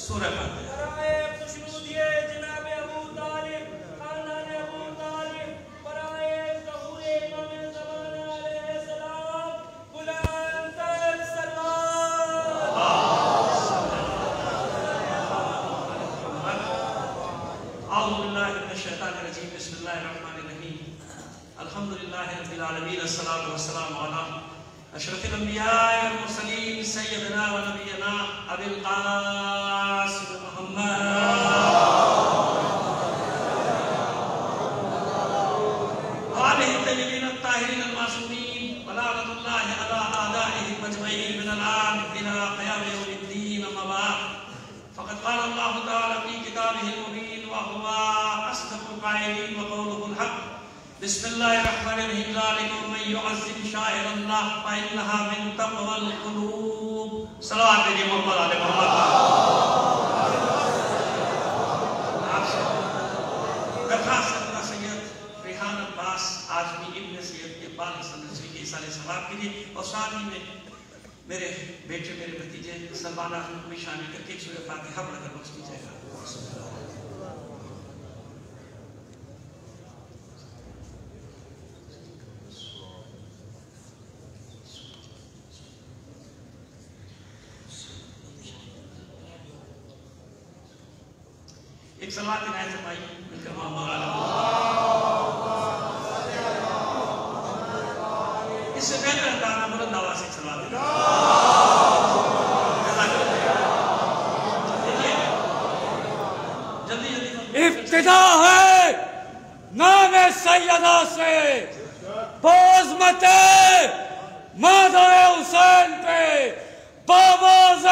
سورہ فاتحہ۔ بسم اللہ الرحمن الرحیم الحمدللہ رب العالمین الصلاة والسلام علی اشرف الانبیاء والمرسلین سیدنا و نبینا ابی القاسم محمد وآلہ الطیبین الطاہرین المعصومین ولعنۃ اللہ علی اعدائہم اجمعین من الآن الى قیام یوم الدین اما بعد فقد قال اللہ تعالی فی کتابہ المبین وہو اصدق القائلین وقولہ الحق بسم اللہ الرحمن الرحیم ذالک من یعظم شعائر اللہ فإنها من تقوی القلوب صلوات دیجئے محمد علیہ محمد آپ سے درخواست کرنا سید ریحان عباس آجمی ابن سید کے بال حسن رضوی کے اصالِ ثواب کے لیے اور ساتھ ہی میں میرے بیٹے میرے بھتیجے سلمانہ کو بھی شامل کر کے سورہ فاتحہ پڑھ کر بخش دیجیے گا۔ ایک صلوات عنایت فرمائیے ملکر محمد اس سے بہتر انداز میں بلند آواز سے ایک صلوات ابتدا ہے نام سیدہ سے بازمت مادہ حسین پہ بآواز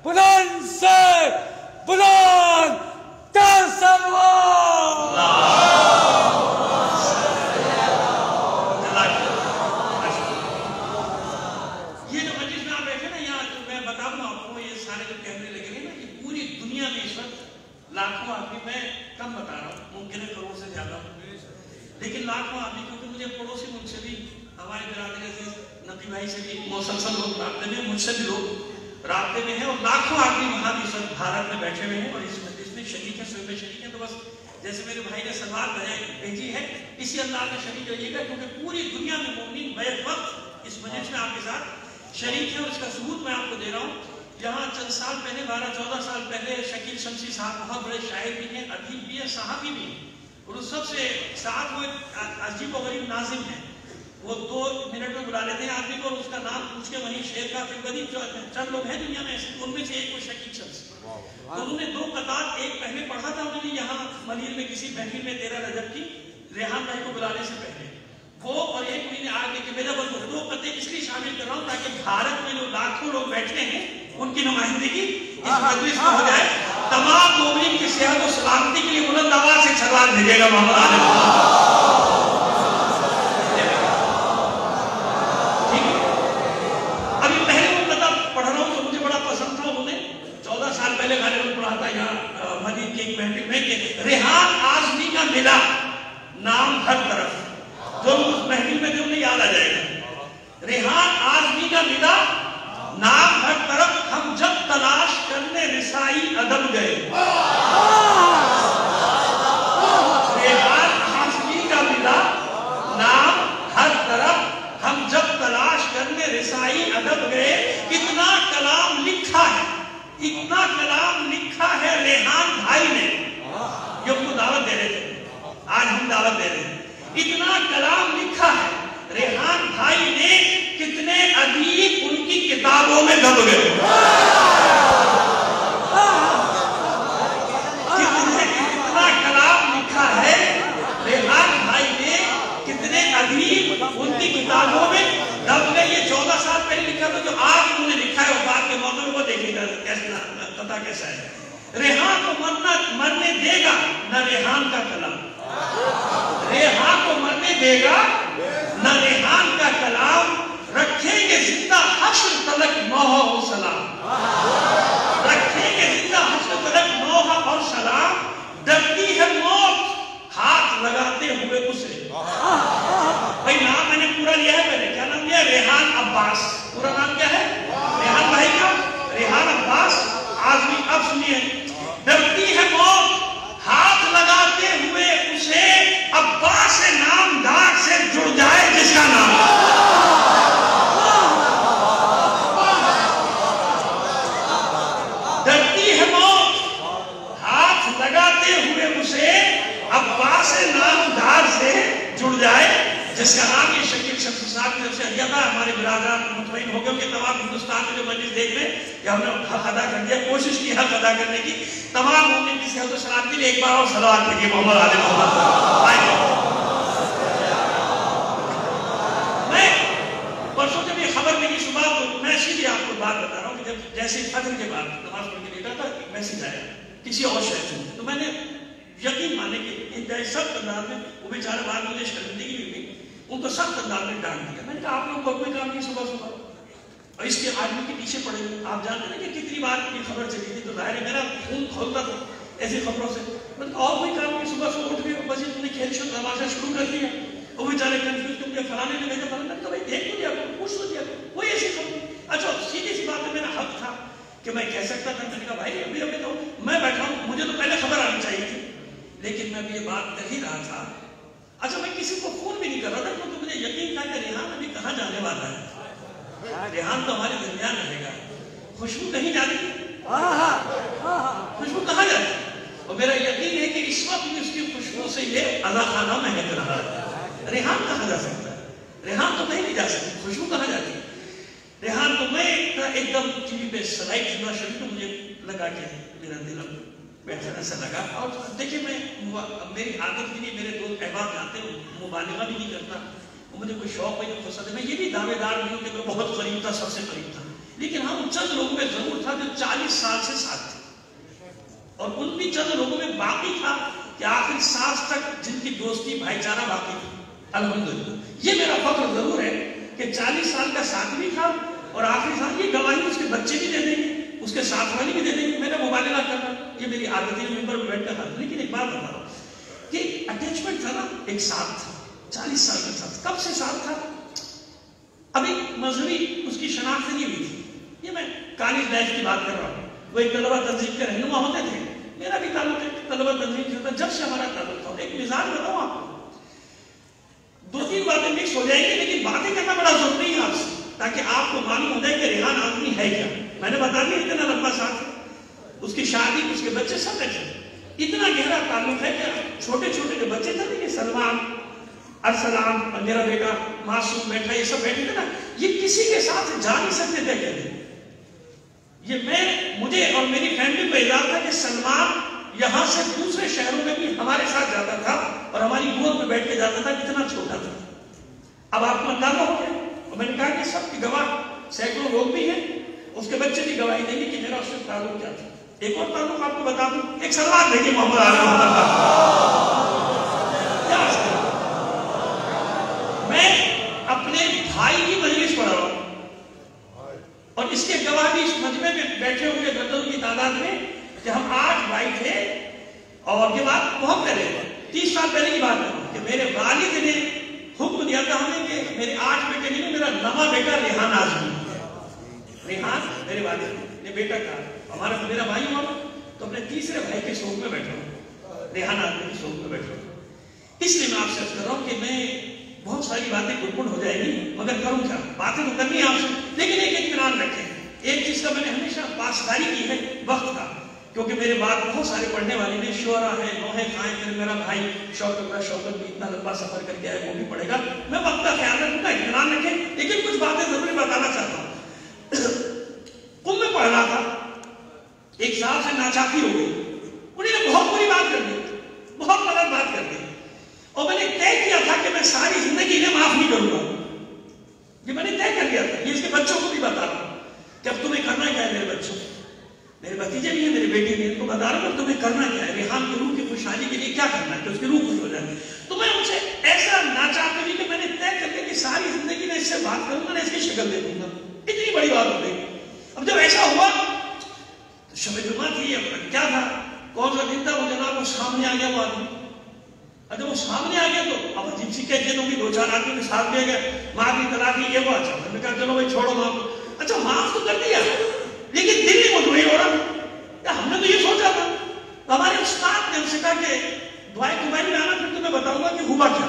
بلند سے بلند در سلوات یہ جو مجلس میں آپ بیٹھے نا یہاں تو میں بتاؤں آپ کو یہ سارے جو کیمرے لگے ہیں نا یہ پوری دنیا میں اس وقت لاکھوں آدمی میں کم بتا رہا ہوں ممکن ہے کروڑ سے زیادہ ہوں لیکن لاکھوں آدمی کیونکہ مجھے پڑوسی ملک سے بھی ہمارے برادری سے نقی بھائی سے بھی مسلسل لوگ رابطے میں مجھ سے بھی لوگ رابطے میں ہیں اور لاکھوں آدمی وہاں بھی سب بھارت میں بیٹھے ہوئے ہیں اور اس مجلس میں شریک ہیں سوئے میں شریک ہیں تو بس جیسے میرے بھائی نے سلوات بھیجی ہے اسی انداز میں شریک رہیے گا کیونکہ پوری دنیا میں مومنین بیک وقت اس مجلس میں آپ کے ساتھ شریک ہیں اور اس کا ثبوت میں آپ کو دے رہا ہوں یہاں چند سال پہلے 12-14 سال پہلے شکیل شمسی صاحب بہت بڑے شاعر بھی ہیں ادیب بھی ہیں صحافی بھی ہیں اور اس سب سے ساتھ وہ عجیب و غریب ناظم ہیں وہ 2 منٹ میں بلا لیتے ہیں آدمی کو اور اس کا نام پوچھ کے وہیں شعر کا پھر غریب چند لوگ ہیں دنیا میں ایسے ان میں سے ایک وہ شکیل شمسی تو انہوں نے 2 قطعات ایک پہلے پڑھا تھا انہوں نے یہاں ملیر میں کسی محفل میں 13 رجب کی ریحان بھائی کو بلانے سے پہلے وہ اور ایک انہوں نے آگے کہ میرا بس 2 قطعے اس لیے شامل کر رہا ہوں تاکہ بھارت میں جو لاکھوں لوگ بیٹھے ہیں ان کی نمائندگی اس مجلس میں ہو جائے تمام مومنین کی صحت و سلامتی کے لیے بلند آواز سے چھلوات بھیجے گا محمد علیہ پہلے غالباً پڑھا تھا یہاں مجید کی ایک محفل میں کہ ریحان آزمی کا ملا نام ہر طرف جو اس محفل میں جو انہیں یاد آ جائے گا ریحان آزمی کا ملا نام ہر طرف ہم جب تلاش کرنے رسائی ادب گئے ریحان آزمی کا ملا نام ہر طرف ہم جب تلاش کرنے رسائی ادب گئے کتنا کلام لکھا ہے اتنا کلام لکھا ہے ریحان بھائی نے یہ ان کو دعوت دے رہے تھے آج ہم دعوت دے رہے ہیں اتنا کلام لکھا ہے ریحان بھائی نے کتنے ادیب ان کی کتابوں میں دب گئے اتنا کلام لکھا ہے ریحان بھائی نے کتنے ادیب ان کی کتابوں میں دب گئے یہ 14 سال پہلے لکھا تھا جو آج انہوں نے لکھا ہے وفات کے موقع میں وہ دیکھے گا قطعہ کیسا ہے ریحان کو مرنے دے گا نہ ریحان کا کلام ریحان کو مرنے دے گا نہ ریحان کا کلام رکھیں گے زندہ حشر تلک نوح و سلام رکھیں گے زندہ حشر تلک نوح اور سلام ڈرتی ہے موت ہاتھ لگاتے ہوئے اسے بھائی نام میں نے پورا لیا ہے پہلے کیا نام لیا ریحان عباس پورا نام کیا ہے ریحان بھائی کا ریحان عباس آزمی اب دیکھ لیں کہ ہم نے حق ادا کر دیا، کوشش کی حق ادا کرنے کی. تمام مومن کی صحت و سلامت کے لیے ایک بار اور صلوات پڑھیے محمد آل محمد. میں پرسوں جب یہ خبر ملی صبح تو میں سیدھی آپ کو بات بتا رہا ہوں کہ جب جیسے فجر کے بعد نماز پڑھ کے لیٹا تھا میسج آیا کسی اور شہر سے، تو میں نے یقین مانے کہ انتہائی سخت انداز میں وہ بیچارے بعد مجھے شرمندگی بھی ہوئی، ان کو سخت انداز میں ڈانٹ دیا. میں نے کہا آپ لوگ کو کوئی کام نہیں صبح صبح اور اس کے آدمی کے پیچھے پڑے ہوئے. آپ جانتے ہیں کہ کتنی بار یہ خبر چلی تھی، تو ظاہر ہے میرا خون کھولتا تھا ایسی خبروں سے. میں نے کہا اور کوئی کام نہیں، صبح صبح اٹھ گئے بس تم نے کھیل شو تماشا شروع کر دیا. وہ بیچارے کنفیوز کہ مجھے فلانے نے بھیجا، فلانے نے کہا بھائی دیکھ تو دیا پوچھ تو دیا کوئی ایسی خبر. اچھا سیدھی سی بات ہے، میرا حق تھا کہ میں کہہ سکتا تھا. میں نے کہا بھائی ابھی ابھی تو میں بیٹھا ہوں، مجھے تو پہلے خبر آنی چاہیے تھی، لیکن میں بھی یہ بات کر ہی رہا تھا. اچھا میں کسی کو فون بھی نہیں کر رہا تھا کیونکہ مجھے یقین تھا کہ ریحان ابھی کہاں جانے والا ہے. ریحان تو ہمارے درمیان رہے گا. خوشبو کہیں جاتی ہے، خوشبو کہاں جاتی ہے، اور میرا یقین ہے کہ اس وقت بھی اس کی خوشبو سے یہ عزا خانہ مہک رہا ہے. ریحان کہاں جا سکتا ہے؟ ریحان تو کہیں نہیں جا سکتی. خوشبو کہاں جاتی ہے؟ ریحان تو میں ایک دم ٹی وی پہ سلائڈ سنا شروع تو مجھے لگا کہ میرا دل بیٹھا ایسا لگا. اور دیکھیں میں میری عادت بھی نہیں، میرے دوست احباب جانتے ہیں مبالغہ بھی نہیں کرتا، مجھے کوئی شوق نہیں پسند ہے. میں یہ بھی دعوے دار نہیں ہوں کہ میں بہت قریب تھا، سب سے قریب تھا، لیکن ہم چند لوگوں میں ضرور تھا جو 40 سال سے ساتھ تھے، اور ان بھی چند لوگوں میں باقی تھا کہ آخر سانس تک جن کی دوستی بھائی چارہ باقی تھی. الحمدللہ یہ میرا فخر ضرور ہے کہ 40 سال کا ساتھ بھی تھا، اور آخری سال یہ گواہی اس کے بچے بھی دے دیں گے، اس کے ساتھ والی بھی دے دیں گے. میرا مبالغہ کرنا یہ میری عادت ہے ممبر پہ بیٹھ کر حل. لیکن ایک بات بتا رہا ہوں کہ اٹیچمنٹ تھا نا، ایک ساتھ تھا 40 سال کا ساتھ. کب سے ساتھ تھا؟ ابھی مذہبی اس کی شناخت نہیں ہوئی تھی. یہ میں کالج لائف کی بات کر رہا ہوں. وہ ایک طلبہ تنظیم کے رہنما ہوتے تھے، میرا بھی تعلق ایک طلبہ تنظیم سے ہوتا. جب سے ہمارا تعلق تھا ایک مثال بتاؤں آپ کو، 2-3 باتیں مکس ہو جائیں گی لیکن باتیں کرنا بڑا ضروری ہے آپ سے، تاکہ آپ کو معلوم ہو جائے کہ ریحان آدمی ہے کیا. میں نے بتا دیا اتنا لمبا ساتھ ہے، اس کی شادی اس کے بچے سب ایسے اتنا گہرا تعلق ہے کہ چھوٹے چھوٹے جو بچے تھے یہ سلمان، ارسلان اور میرا بیٹا معصوم بیٹھا، یہ سب بیٹھے تھے نا، یہ کسی کے ساتھ جا نہیں سکتے تھے. کہتے یہ مجھے اور میری فیملی کو اعزاز تھا کہ سلمان یہاں سے دوسرے شہروں میں بھی ہمارے ساتھ جاتا تھا اور ہماری گود میں بیٹھ کے جاتا تھا. کتنا چھوٹا تھا. اب آپ کو اندازہ ہو گیا. اور میں نے کہا کہ سب کی گواہ سینکڑوں لوگ بھی ہیں، اس کے بچے بھی گواہی دیں گے کہ میرا اس سے تعلق کیا تھا. ایک اور تعلق آپ کو بتا دوں، ایک سلوات دیکھیے محمد آل محمد کیا میں اپنے بھائی کی مجلس پڑھا رہا ہوں، اور اس کے گواہ بھی اس مجمع میں بیٹھے ہوئے گردوں کی تعداد میں کہ ہم 8 بھائی تھے. اور یہ بات بہت پہلے 30 سال پہلے کی بات ہے کہ میرے والد نے حکم دیا تھا ہمیں کہ میرے 8 بیٹے نہیں، میرا نواں بیٹا ریحان آزمی. ریحان میرے والد نے بیٹا کہا، ہمارا میرا بھائی ہوا تو اپنے تیسرے بھائی کے شوق میں بیٹھا ہوں، ریحان آزمی کے شوق میں بیٹھا ہوں. اس لیے میں آپ سے عرض کر رہا ہوں کہ میں بہت ساری باتیں گڑبڑ ہو جائیں گی مگر کروں کیا، باتیں تو کرنی ہے آپ سے، لیکن ایک اطمینان رکھیں. ایک چیز کا میں نے ہمیشہ پاسداری کی ہے، وقت کا، کیونکہ میرے بعد بہت سارے پڑھنے والے نے شعرا ہے، نوحے خائیں، پھر میرا بھائی شوکت بھی اتنا لمبا سفر کر کے آئے وہ بھی پڑھے گا. میں وقت کا خیال رکھوں گا، اطمینان رکھیں. لیکن کچھ باتیں ضروری بتانا چاہتا ہوں. میں پڑھ رہا تھا، ایک صاحب سے ناچاکی ہو گئی، انہیں نے بہت بری بات کر دی، بہت غلط بات کر دی، اور میں نے طے کیا تھا کہ میں ساری زندگی انہیں معاف نہیں کروں گا. یہ میں نے طے کر لیا تھا. یہ اس کے بچوں کو بھی بتا رہا ہوں کہ اب تمہیں کرنا کیا ہے. میرے بچوں، میرے بھتیجے بھی ہیں، میرے بیٹے بھی ہیں، ان کو بتا رہا ہوں کہ تمہیں کرنا کیا ہے. ریحان کی روح کی خوشحالی کے لیے کیا کرنا ہے کہ اس کی روح خوش ہو جائے. تو میں ان سے ایسا ناچاہتے ہوئی کہ میں نے طے کر لیا کہ ساری زندگی میں اس سے بات کروں گا نا، اس کی شکل دے دوں گا. اتنی بڑی بات ہو گئی. اب جب ایسا ہوا تو شب جمعہ تھی، اب کیا تھا، کون سا دن تھا، وہ جناب وہ سامنے آ گیا وہ آدمی. اور جب وہ سامنے آ گیا تو اب عجیب سی کیفیت ہوگی، 2-4 آدمی کے ساتھ بھی آ گیا، ماں کی طلاق کی یہ وہ. اچھا میں نے کہا چلو بھائی چھوڑو معاف. اچھا معاف تو کر دیا لیکن دل نہیں مطمئن ہو رہا. ہم نے تو یہ سوچا تھا. ہمارے استاد نے ہم سے کہا کہ دعائے کمائن میں آنا، پھر تمہیں بتاؤں گا کہ ہوا کیا.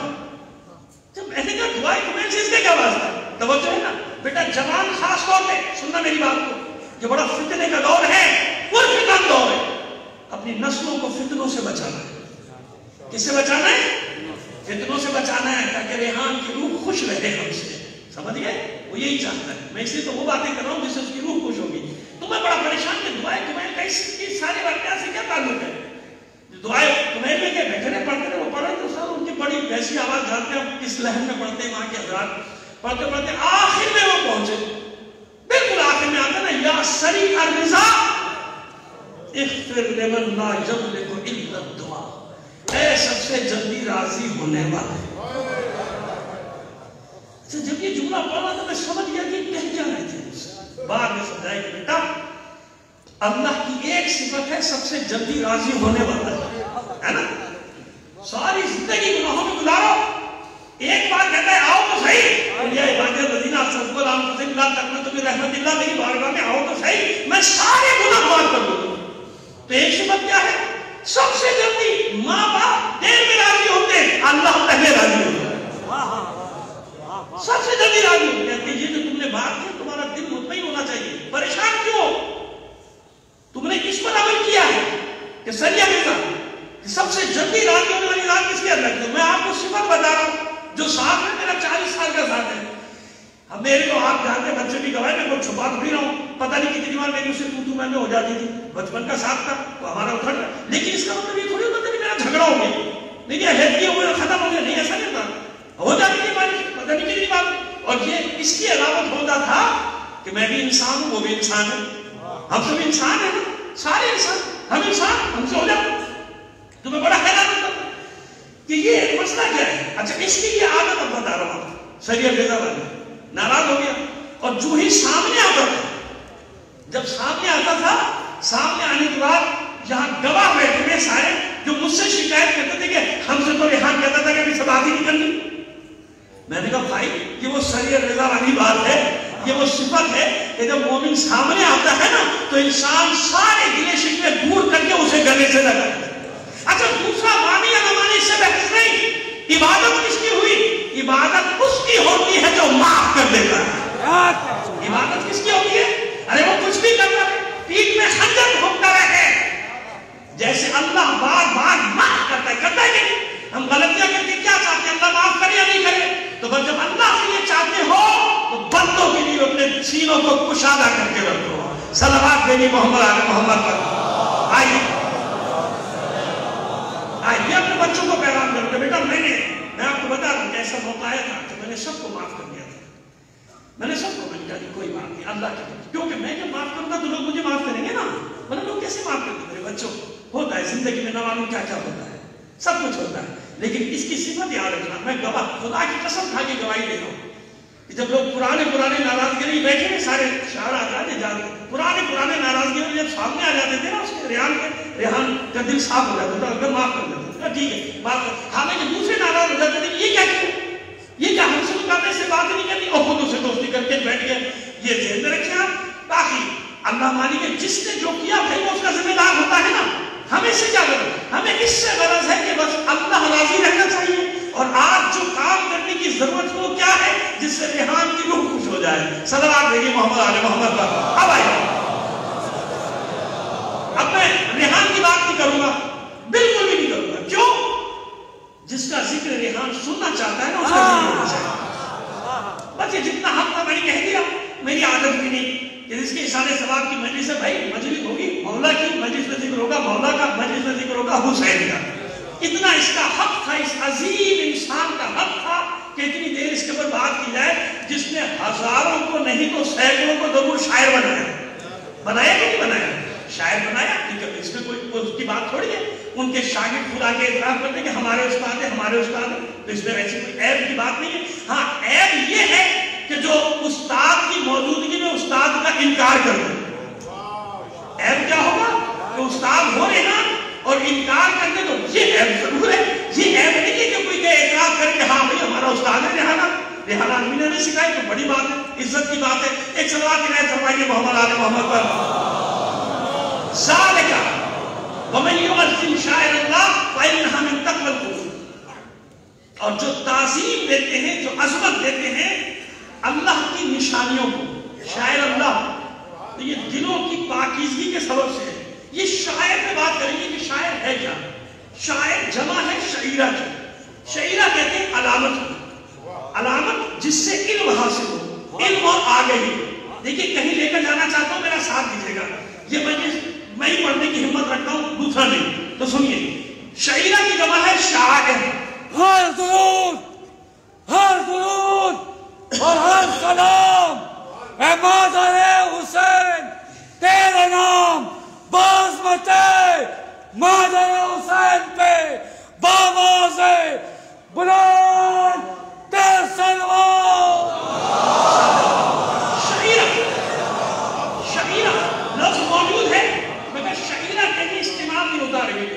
جب میں نے کہا دعائے کمائن سے اس نے کیا واسطہ، توجہ ہے نا بیٹا. جوان خاص طور پہ سننا میری بات کو، یہ بڑا فتنے کا دور ہے، پرفتن دور ہے. اپنی نسلوں کو فتنوں سے بچانا ہے. کس سے بچانا ہے؟ فتنوں سے بچانا ہے، تاکہ ریحان کی روح خوش رہے ہم سے. سمجھ گئے؟ وہ یہی چاہتا ہے. میں اس لیے تو وہ باتیں کر رہا ہوں جس سے اس کی روح خوش ہوگی. تو میں بڑا پریشان کہ دعائیں تمہیں کئی سارے واقعات سے کیا تعلق ہے؟ دعائیں تمہیں میں کہ بیٹھے پڑھتے رہے وہ پڑھے تو سر ان کی بڑی ویسی آواز جاتے ہیں کس لہر میں پڑھتے ہیں وہاں کے حضرات پڑھتے پڑھتے آخر میں وہ پہنچے. بالکل آخر میں آتا نا یا سریع الرضا اغفر لمن لا یملک الا الدعاء. اے سب سے جلدی راضی ہونے والے. اچھا جب یہ جملہ پڑھا تو میں سمجھ گیا کہ کہہ کیا رہے تھے. بعد میں سمجھایا کہ بیٹا اللہ کی ایک صفت ہے سب سے جلدی راضی ہونے والا ہے نا. ساری زندگی گناہوں میں گزارو ایک بات کہتا ہے آؤ تو صحیح یا عباد الذین اسرفوا علی انفسہم لا تقنطوا من رحمت اللہ. میری بارگاہ میں آؤ تو صحیح میں سارے گناہ معاف کر دوں. تو ایک صفت کیا ہے؟ سب سے جلدی ماں باپ دیر میں راضی ہوتے ہیں اللہ پہلے راضی ہوتے ہیں. سب سے جلدی راضی ہوتے ہیں. یہ جو تم نے بات کی تمہارا دل مطمئن ہونا چاہیے. پریشان کیوں؟ تم نے کس پر عمل کیا ہے کہ سریع الرضا سب سے جلدی راضی ہونے والی ذات کس کی اللہ کی. میں آپ کو صفت بتا رہا ہوں جو ساتھ ہے میرا 40 سال کا ساتھ ہے. اب میرے کو آپ جانتے ہیں بچے بھی گواہ میں کوئی چھپا تو نہیں رہا ہوں. پتہ نہیں کتنی بار میری اسے تو میں ہو جاتی تھی. بچپن کا ساتھ تھا تو ہمارا اکھڑ تھا. لیکن اس کا مطلب یہ تھوڑی ہوتا کہ میرا جھگڑا ہو گیا نہیں کہ ہیلدی ہو گیا ختم ہو گیا. نہیں ایسا نہیں تھا. ہو جاتی تھی بارش پتہ نہیں کتنی بار. اور یہ اس کی علامت ہوتا تھا کہ میں بھی انسان ہوں وہ بھی انسان ہے. ہم سب انسان ہیں سارے انسان. ہم انسان ہم سے ہو جاتے. تو میں بڑا حیران ہوتا کہ یہ مسئلہ کیا ہے. اچھا اس کی یہ عادت اب بتا رہا ہوں. سریع الرضا والا ناراض ہو گیا اور جو ہی سامنے آتا تھا جب سامنے آتا تھا سامنے آنے کے بعد یہاں گواہ بیٹھے ہوئے سارے جو مجھ سے شکایت کرتے تھے کہ ہم سے تو ریحان کہتا تھا کہ ابھی سے بات ہی نہیں کرنی. میں نے کہا بھائی یہ وہ سریع الرضا والی بات ہے. یہ وہ صفت ہے کہ جب مومن سامنے آتا ہے نا تو انسان سارے گلے شکوے دور کر کے اسے گلے سے لگا. اچھا دوسرا مانی یا نہ مانی اس سے بحث نہیں. عبادت کس کی ہوئی؟ عبادت اس کی ہوتی ہے جو معاف کر دیتا ہے. عبادت کس کی ہوتی ہے؟ ارے وہ کچھ بھی کرتا ہے پیٹ میں خنجر گھومتا رہے جیسے اللہ بار بار معاف کرتا ہے. کرتا ہے کہ نہیں؟ ہم غلطیاں کر کے کیا چاہتے ہیں اللہ معاف کرے یا نہیں کرے. تو بس جب اللہ سے یہ چاہتے ہو تو بندوں کے لیے اپنے سینوں کو کشادہ کر کے رکھو. صلوات بھیجی محمد علی محمد پر. آئیے آئیے اپنے بچوں کو پیغام کرتے بیٹا میں آپ کو بتا دوں کہ ایسا موقع آیا تھا کہ میں نے سب کو معاف کر دیا تھا. میں نے سب کو میں نے کہا کوئی بات نہیں اللہ کے کیونکہ میں جب معاف کروں گا تو لوگ مجھے معاف کریں گے نا. میں نے لوگ کیسے معاف کرتے میرے بچوں کو. ہوتا ہے زندگی میں نہ معلوم کیا کیا ہوتا ہے سب کچھ ہوتا ہے. لیکن اس کی صفت یاد رکھنا. میں گواہ خدا کی قسم کھا کے گواہی دے رہا ہوں کہ جب لوگ پرانے ناراضگی نہیں بیٹھے ہیں سارے شعر آتے جاتے پرانے ناراضگی میں جب سامنے آ جاتے تھے نا اس کے ریحان کا دل صاف ہو جاتا تھا. اگر معاف کر دیتا ٹھیک ہے بات. ہمیں جو دوسرے ناراض ہو جاتے تھے یہ کیا کیوں یہ کیا ہم سے کرنے سے بات نہیں کرنی اور خود اسے دوستی کر کے بیٹھ گئے. یہ ذہن میں رکھیں آپ. باقی اللہ مانی کے جس نے جو کیا بھائی وہ اس کا ذمہ دار ہوتا ہے نا. ہمیں سے کیا غرض؟ ہمیں اس سے غرض ہے کہ بس اللہ راضی رہنا چاہیے. اور آج جو کام کرنے کی ضرورت وہ کیا ہے جس سے ریحان کی روح خوش ہو جائے. صلوات بھیجیے محمد علی محمد پر. اب آئیے اب میں ریحان کی بات نہیں کروں گا بالکل بھی نہیں کروں گا. کیوں؟ جس کا ذکر ریحان سننا چاہتا ہے نا اس کا ذکر ہونا چاہیے. بس یہ جتنا حق تھا میں نے کہہ دیا. میری عادت بھی نہیں کہ اس کے اشارے ثواب کی مجلس ہے. بھائی مجلس ہوگی مولا کی مجلس میں ذکر ہوگا مولا کا مجلس میں ذکر ہوگا حسین کا. اتنا اس کا حق تھا اس عظیم انسان کا حق تھا کہ اتنی دیر اس کے اوپر بات کی جائے جس نے ہزاروں کو نہیں تو سینکڑوں کو ضرور شاعر بنایا کہ نہیں بنایا. شاعر بنایا کیونکہ اس میں کوئی اس کی بات تھوڑی ہے. ان کے شاگرد خدا کے اعتراف کرتے ہیں کہ ہمارے استاد ہیں ہمارے استاد ہیں. تو اس میں ایسی کوئی عیب کی بات نہیں ہے. ہاں عیب یہ ہے کہ جو استاد کی موجودگی میں استاد کا انکار کر دے. عیب کیا ہوگا کہ استاد ہو رہے نا اور انکار کرتے تو یہ عیب ضرور ہے. یہ عیب نہیں ہے کہ کوئی کہ اعتراف کرے کہ ہاں بھائی ہمارا استاد ہے ریحانہ امینا نے سکھائی تو بڑی بات ہے عزت کی بات ہے. ایک صلوات کی رائے فرمائیے محمد آل محمد پر. ذالکا ومن یعظم شعائر اللہ فإنہا من تقوی القلوب. اور جو تعظیم دیتے ہیں جو عظمت دیتے ہیں اللہ کی نشانیوں کو شاعر اللہ تو یہ دلوں کی پاکیزگی کے سبب سے ہے. یہ شاعر پہ بات کریں گے کہ شاعر ہے کیا. شاعر جمع ہے شعیرہ کی. شعیرہ کہتے ہیں علامت کو. علامت جس سے علم حاصل ہو. علم اور آگہی. دیکھیے کہیں لے کر جانا چاہتا ہوں، میرا ساتھ دیجیے گا. یہ مجلس میں ہی پڑھنے کی ہمت رکھتا ہوں، دوسرا نہیں. تو سنیے، شعیرہ کی جمع ہے شاعر. ہر درود اور ہر سلام اے مادر حسین تیرے نام بازمت مادر حسین پہ باواز بلند تیر سلوات. شعیرہ لفظ موجود ہے مگر شعیرہ کہیں استعمال نہیں ہوتا رہے گا.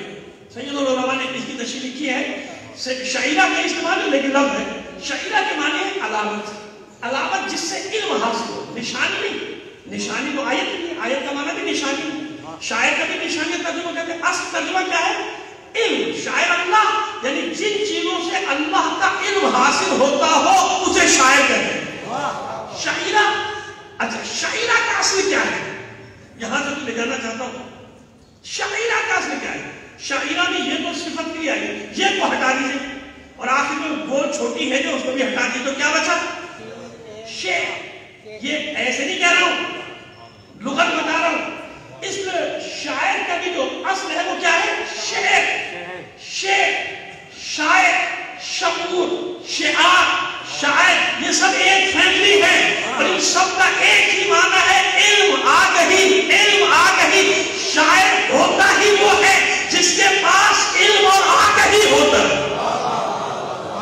سید العلماء نے اس کی تشریح لکھی ہے، شعیرہ کا استعمال ہے لیکن لفظ ہے. شعیرہ کے معنی ہے علامت، علامت جس سے علم حاصل ہو. نشانی نہیں، نشانی تو آیت نہیں، آیت کا معنی بھی نشانی. شاعر کا بھی نشانی ترجمہ کرتے ہیں. اصل ترجمہ کیا ہے؟ علم. شاعر اللہ یعنی جن چیزوں سے اللہ کا علم حاصل ہوتا ہو اسے شاعر کہتے ہیں. شعیرہ. اچھا شعیرہ کا اصل کیا ہے؟ یہاں سے لے جانا چاہتا ہوں. شعیرہ کا اصل کیا ہے؟ شعیرہ میں یہ تو صفت کی آئی، یہ کو ہٹا دیجیے اور آخر میں گول چھوٹی ہے جو اس کو بھی ہٹا دیجیے تو کیا بچا؟ شعر. یہ ایسے نہیں کہہ رہا ہوں، لغت بتا رہا ہوں. اس شاعر کا بھی جو اصل ہے وہ کیا ہے؟ شعر. شعر، شاعر، شعور، شعار، شاعر، یہ سب ایک فیملی ہے اور ان سب کا ایک ہی معنی ہے علم، آگہی. علم، آگہی. شاعر ہوتا ہی وہ ہے جس کے پاس علم اور آگہی ہوتا ہے.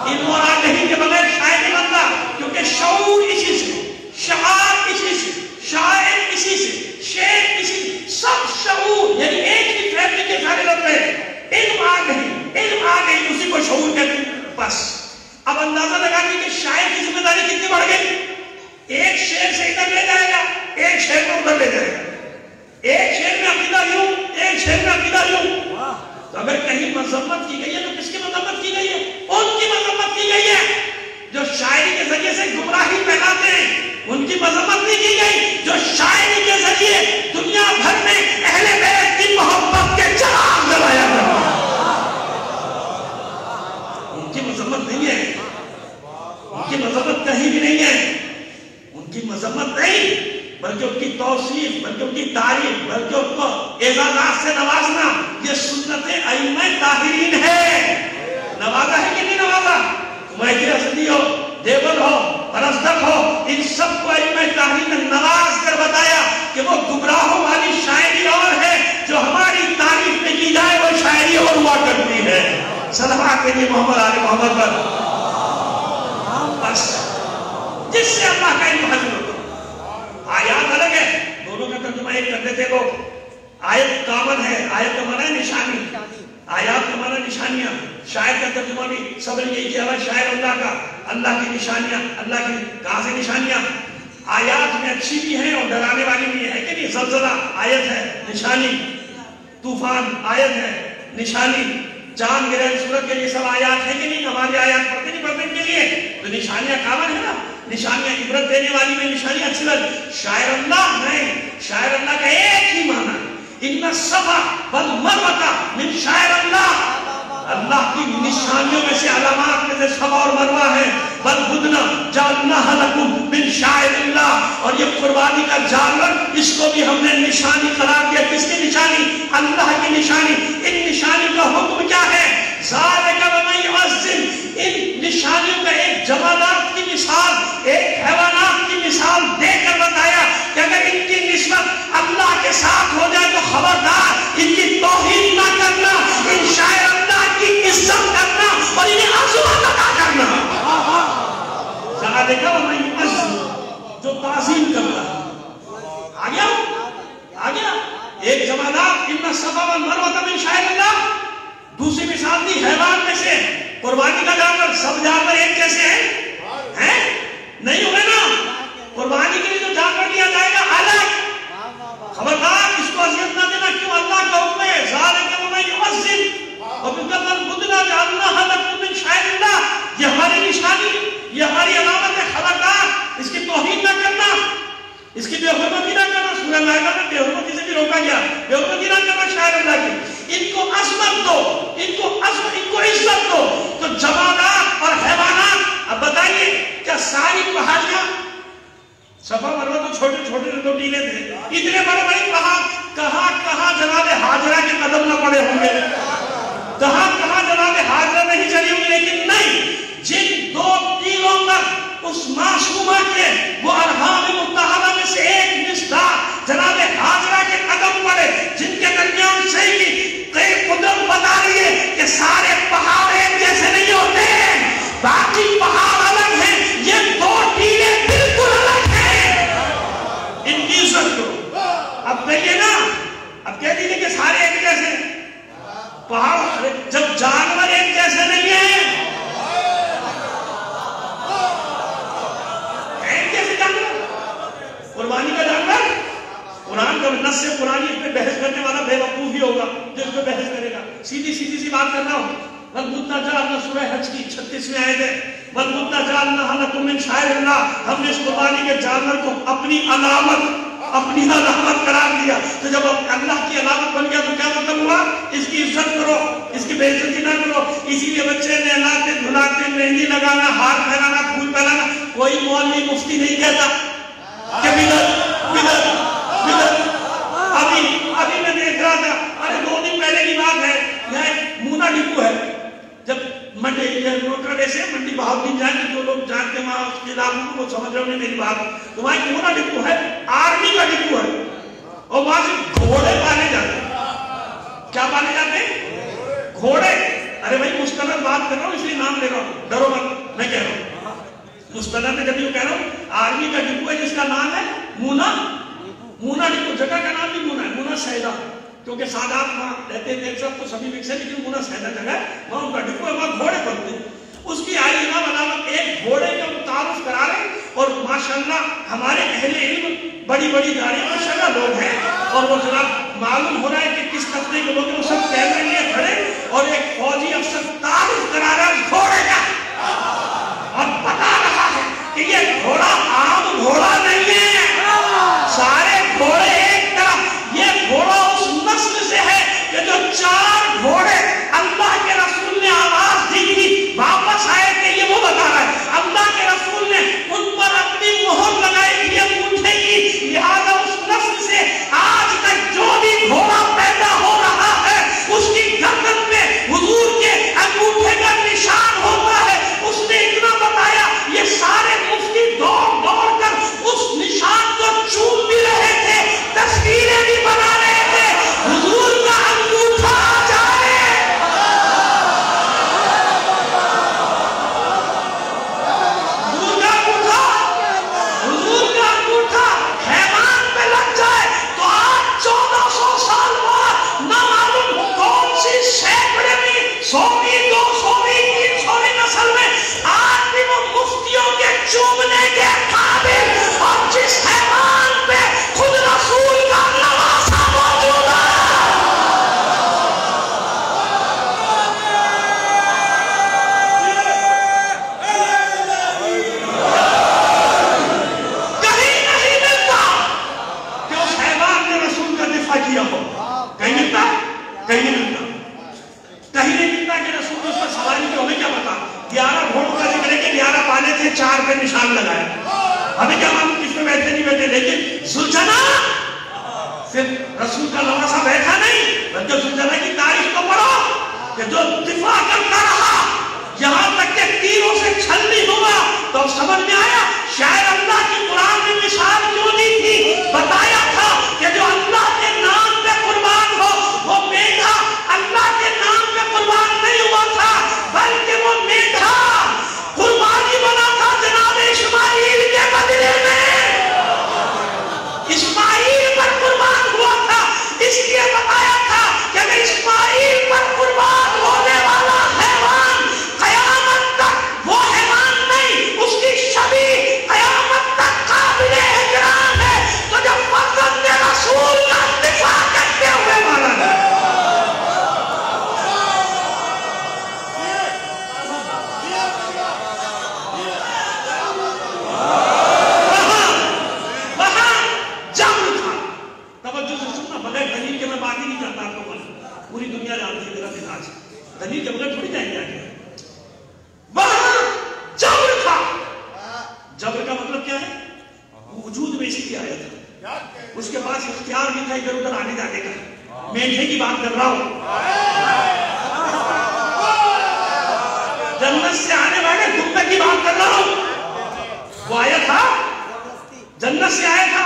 علم اور آگہی کے بغیر شاعر نہیں بنتا، کیونکہ شعور اسی سے، شعار اسی سے، شاعر اسی سے، شعر اسی سے. سب شعور یعنی ایک ہی فیملی کے سارے لوگ ہیں. علم آگہی، علم آگہی اسی کو شعور کہتے ہیں. بس اب اندازہ لگا دیں کہ شاعر کی ذمہ داری کتنی بڑھ گئی. ایک شعر سے ادھر لے جائے گا، ایک شعر میں ادھر لے جائے گا. ایک شعر میں عقیدہ یوں، ایک شعر میں عقیدہ یوں. تو اگر کہیں مذمت کی گئی ہے تو کس کی مذمت کی گئی ہے؟ ان کی مذمت کی گئی ہے جو شاعری کے ذریعے سے گمراہی پھیلاتے ہیں. ان کی مذمت نہیں کی گئی جو شاعری کے ذریعے دنیا بھر میں اہل بیت کی محبت کے چراغ جلایا کرتے ہیں. ان کی مذمت نہیں ہے، ان کی مذمت کہیں بھی نہیں ہے. ان کی مذمت نہیں بلکہ ان کی توصیف، بلکہ ان کی تعریف، بلکہ ان کو اعزازات سے نوازنا یہ سنت ائمہ طاہرین ہے. نوازا ہے کہ نہیں نوازا؟ مہدی حسنی ہو، دیوبند ہو، پرستک ہو، ان سب کو ائمہ طاہرین نے نواز کر بتایا کہ وہ گمراہوں والی شاعری اور ہے جو ہماری تعریف میں کی جائے وہ شاعری اور ہوا کرتی ہے. صلوات کے لیے محمد آل محمد پر. بس جس سے اللہ کا علم حاصل ہوتا. آیات الگ ہے، دونوں کا ترجمہ ایک کر دیتے لوگ. آیت کامن ہے، آیت کا معنی ہے نشانی، آیات کا معنی نشانیاں. شاعر کا ترجمہ بھی سب نے یہی کیا ہے، شاعر اللہ کا، اللہ کی نشانیاں. اللہ کی کہاں سے نشانیاں؟ آیات میں اچھی بھی ہیں اور ڈرانے والی بھی ہے کہ نہیں. زلزلہ آیت ہے، نشانی. طوفان آیت ہے، نشانی. چاند گرہن سورج کے لیے سب آیات ہے کہ نہیں. ہماری آیات پڑھتے نہیں پڑھتے ان کے لیے تو نشانیاں کامن ہے نا. نشانیاں عبرت دینے والی میں نشانیاں اچھی لگ. شاعر اللہ نہیں، شاعر اللہ کا ایک ہی معنی ان الصفا والمروہ من شاعر اللہ. اللہ کی نشانیوں میں سے علامات میں سے صفا اور مروہ ہے. والبدن جعلناها لكم من شاعر اللہ. اور یہ قربانی کا جانور اس کو بھی ہم نے نشانی قرار دیا. کس کی نشانی؟ اللہ کی نشانی. ان نشانی کا حکم کیا ہے؟ ذالک ومن یعظم. ان نشانیوں کا ایک جمادات کی مثال، ایک حیوانات کی مثال دے کر بتایا کہ اگر ان کی نسبت اللہ کے ساتھ ہو جائے تو خبردار ان کی توہین نہ کرنا، ان شاعر اللہ کی عزت کرنا اور انہیں عظمت عطا کرنا. ذالک ومن یعظم، جو تعظیم کرتا ہے. آ گیا ایک جمادات ان الصفا والمروہ من شاعر اللہ. دوسری مثال دی حیوان میں سے قربانی کا جانور. سب جانور ایک جیسے ہیں؟ نہیں ہوئے نا. قربانی کے لیے جو جانور دیا جائے گا الگ. خبردار اس کو اذیت نہ دینا. کیوں؟ اللہ کا حکم ہے ذالک ومن یعظم. اور البدن جعلناها لكم من شاعر اللہ. یہ ہماری نشانی، یہ ہماری علامت ہے. خبردار اس کی توہین نہ کرنا، اس کی بے حرمتی نہ کرنا. سورہ مائدہ میں بے حرمتی سے بھی روکا گیا. بے حرمتی نہ کرنا شاعر اللہ کی. ان کو عظمت دو، ان کو عزت دو. تو جمادات اور حیوانات. اب بتائیے کیا ساری پہاڑیاں صفا مروہ تو چھوٹے چھوٹے دو ٹیلے تھے، اتنے بڑے بڑے کہاں جناب حاجرہ کے قدم نہ پڑے ہوں گے، کہاں جناب حاجرہ نہیں چلی ہوں گی، لیکن نہیں، جن دو ٹیلوں پر اس معصومہ کے وہ ارحام متحدہ میں سے ایک مصداق جناب حاجرہ کے قدم پڑے، جن کے درمیان سے ہی قدرت بتا رہی ہے کہ سارے پہاڑ ایک جیسے نہیں ہوتے ہیں، باقی پہاڑ الگ ہیں، یہ دو ٹیلے بالکل الگ ہیں، ان کی عزت کرو۔ اب کہیے نا، اب کہہ دیجیے کہ سارے ایک جیسے ہیں، پہاڑ جب جانور ایک جیسے نہیں ہیں، ایک جیسے جانور، قربانی کا جانور، قرآن کا نص قرآنی اس پہ بحث کرنے والا بے وقوف ہی ہوگا جو اس پہ بحث کرے گا۔ سیدھی سی بات کرنا ہو، وَالْبُدَّ جَعَلْنَا سورہ حج کی 36ویں آیت ہے، وَالْبُدَّ جَعَلْنَا لَكُم مِّن شَعَائِرِ اللَّهِ، ہم نے اس قربانی کے جانور کو اپنی علامت قرار دیا۔ تو جب اللہ کی علامت بن گیا تو کیا مطلب ہوا؟ اس کی عزت کرو، اس کی بے عزتی نہ کرو۔ اسی لیے بچے نہلاتے دھلاتے مہندی لگانا، ہار پہنانا، پھول پہنانا، کوئی مولوی مفتی نہیں کہتا کہ بدعت۔ ابھی میں دیکھ رہا تھا، ارے 2 دن پہلے کی بات ہے، یہاں ایک مونا ڈپو ہے، جب منڈی روٹرڈے سے منڈی بہاؤدین جائیں گے، جو لوگ جانتے ہیں وہاں اس کے علاقوں کو وہ سمجھ رہے ہیں میری بات، تو وہاں ایک مونا ڈپو ہے، آرمی کا ڈپو ہے، اور وہاں سے گھوڑے پالے جاتے ہیں۔ کیا پالے جاتے ہیں؟ گھوڑے۔ ارے بھائی مستند بات کر رہا ہوں اس لیے نام لے رہا ہوں، ڈرو مت، میں کہہ رہا ہوں مستند میں جب یوں کہہ رہا ہوں، آرمی کا ڈپو ہے جس کا نام ہے مونا ڈپو، جگہ کا نام بھی مونا ہے، مونا سیدہ، کیونکہ سادات وہاں رہتے ہیں، ایک سب تو سبھی مکس ہے، لیکن مونا سیدہ جگہ ہے، وہاں ان کا ڈپو ہے، وہاں گھوڑے بنتے ہیں۔ اس کی آئینہ علامت ایک گھوڑے کا تعارف کرا رہے، اور ماشاءاللہ ہمارے اہل علم بڑی گاڑیوں ماشاءاللہ لوگ ہیں، اور وہ جناب معلوم ہو رہا ہے کہ کس طبقے کے لوگ ہیں، وہ سب کیمرے لیے کھڑے، اور ایک فوجی افسر تعارف کرا رہا ہے گھوڑے کا، اور بتا رہا ہے کہ یہ گھوڑا عام گھوڑا نہیں ہے، سارے گھوڑے ایک طرف، یہ گھوڑا اس نسل سے ہے کہ جو 4 گھوڑے اللہ کے رسول نے آواز دی تھی واپس آئے تھے، یہ وہ بتا رہا ہے اللہ کے رسول نے ان پر اپنی مہر لگائی تھی انگوٹھے کی، لہذا اس نسل سے آج تک جو بھی گھوڑا پیدا ہو رہا ہے اس کی گردن میں حضور کے انگوٹھے کا نشان ہوتا ہے۔ اس نے اتنا بتایا، یہ سارے مفتی دوڑ کر اس نشان کو چوم بھی رہے تھے، تصویریں بھی بنا رہے تھے، حضور کا انگوٹھا آ جائے، حضور کا انگوٹھا حیوان پہ لگ جائے تو آج 1400 سال بعد نہ معلوم کون سی سینکڑویں 100ویں 200ویں 300ویں نسل میں آج بھی وہ مفتیوں کے چومنے کے قابل، اور جس حیوان پہ خود رسول کا نواسا موجود ہے، کہیں نہیں ملتا کہ اس حیوان نے رسول کا دفاع کیا ہو، کہیں ملتا، کہیں نہیں ملتا، کہیں نہیں ملتا کہ رسول نے اس پر سواری کی، ہمیں کیا پتا 11 گھوڑوں کا ذکر ہے کہ 11 پالے تھے، 4 پہ نشان لگایا، ہمیں کیا معلوم کس پہ بیٹھے نہیں بیٹھے، لیکن زلجنا صرف رسول کا نواسا بیٹھا نہیں، بلکہ زلجنا کی تاریخ کو پڑھو کہ جو دفاع کرتا رہا یہاں تک کہ تیروں سے چھل نہیں ہوا، تو سمجھ میں آیا شاید اللہ کی قرآن نے مثال کیوں دی تھی، بتایا تھا کہ جو اللہ کے نام پہ قربان ہو وہ میڈھا اللہ کے نام پہ قربان نہیں ہوا تھا، بلکہ وہ میڈھا قربانی بنا تھا جناب اسماعیل کے بدلے میں، اسماعیل پر قربان ہوا تھا، اس لیے بتایا تھا کہ اگر اسماعیل پر قربان ہونے والا حیوان قیامت تک وہ حیوان نہیں، اس کی شبیہ قیامت تک قابل احترام ہے، تو جب فرزند رسول کا دفاع کرتے ہوئے مانا ہے، پوری دنیا جانتی ہے میرا مزاج، دلیل کے بغیر تھوڑی جائیں گے آگے، وہاں جبر تھا، جبر کا مطلب کیا ہے؟ وجود تھا ادھر ادھر آنے جانے کا، مینڈھے کی بات کر رہا ہوں. جنت سے آنے والے دمبے کی بات کر رہا ہوں. وہ آیا تھا جنت سے آیا تھا،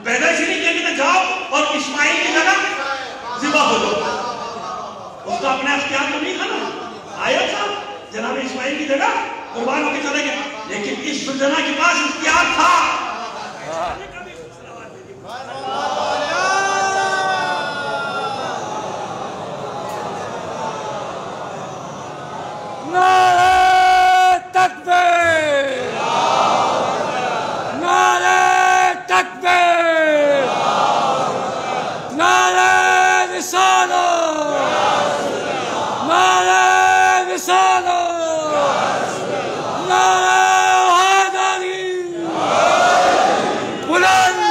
پیدا ہی نہیں کیا کہ جاؤ اور اسماعیل کی جگہ ذبح ہو جاؤ. اس کا اپنے اختیار تو نہیں تھا نا، آیا تھا جناب اسماعیل کی جگہ قربان ہو کے چلے گئے، لیکن اس زلزلہ کے پاس اختیار تھا. نعرہ تکبیر، نعرہ تکبیر، نعرہ رسالت، نعرہ رسالت، نعرہ حیدری، بلند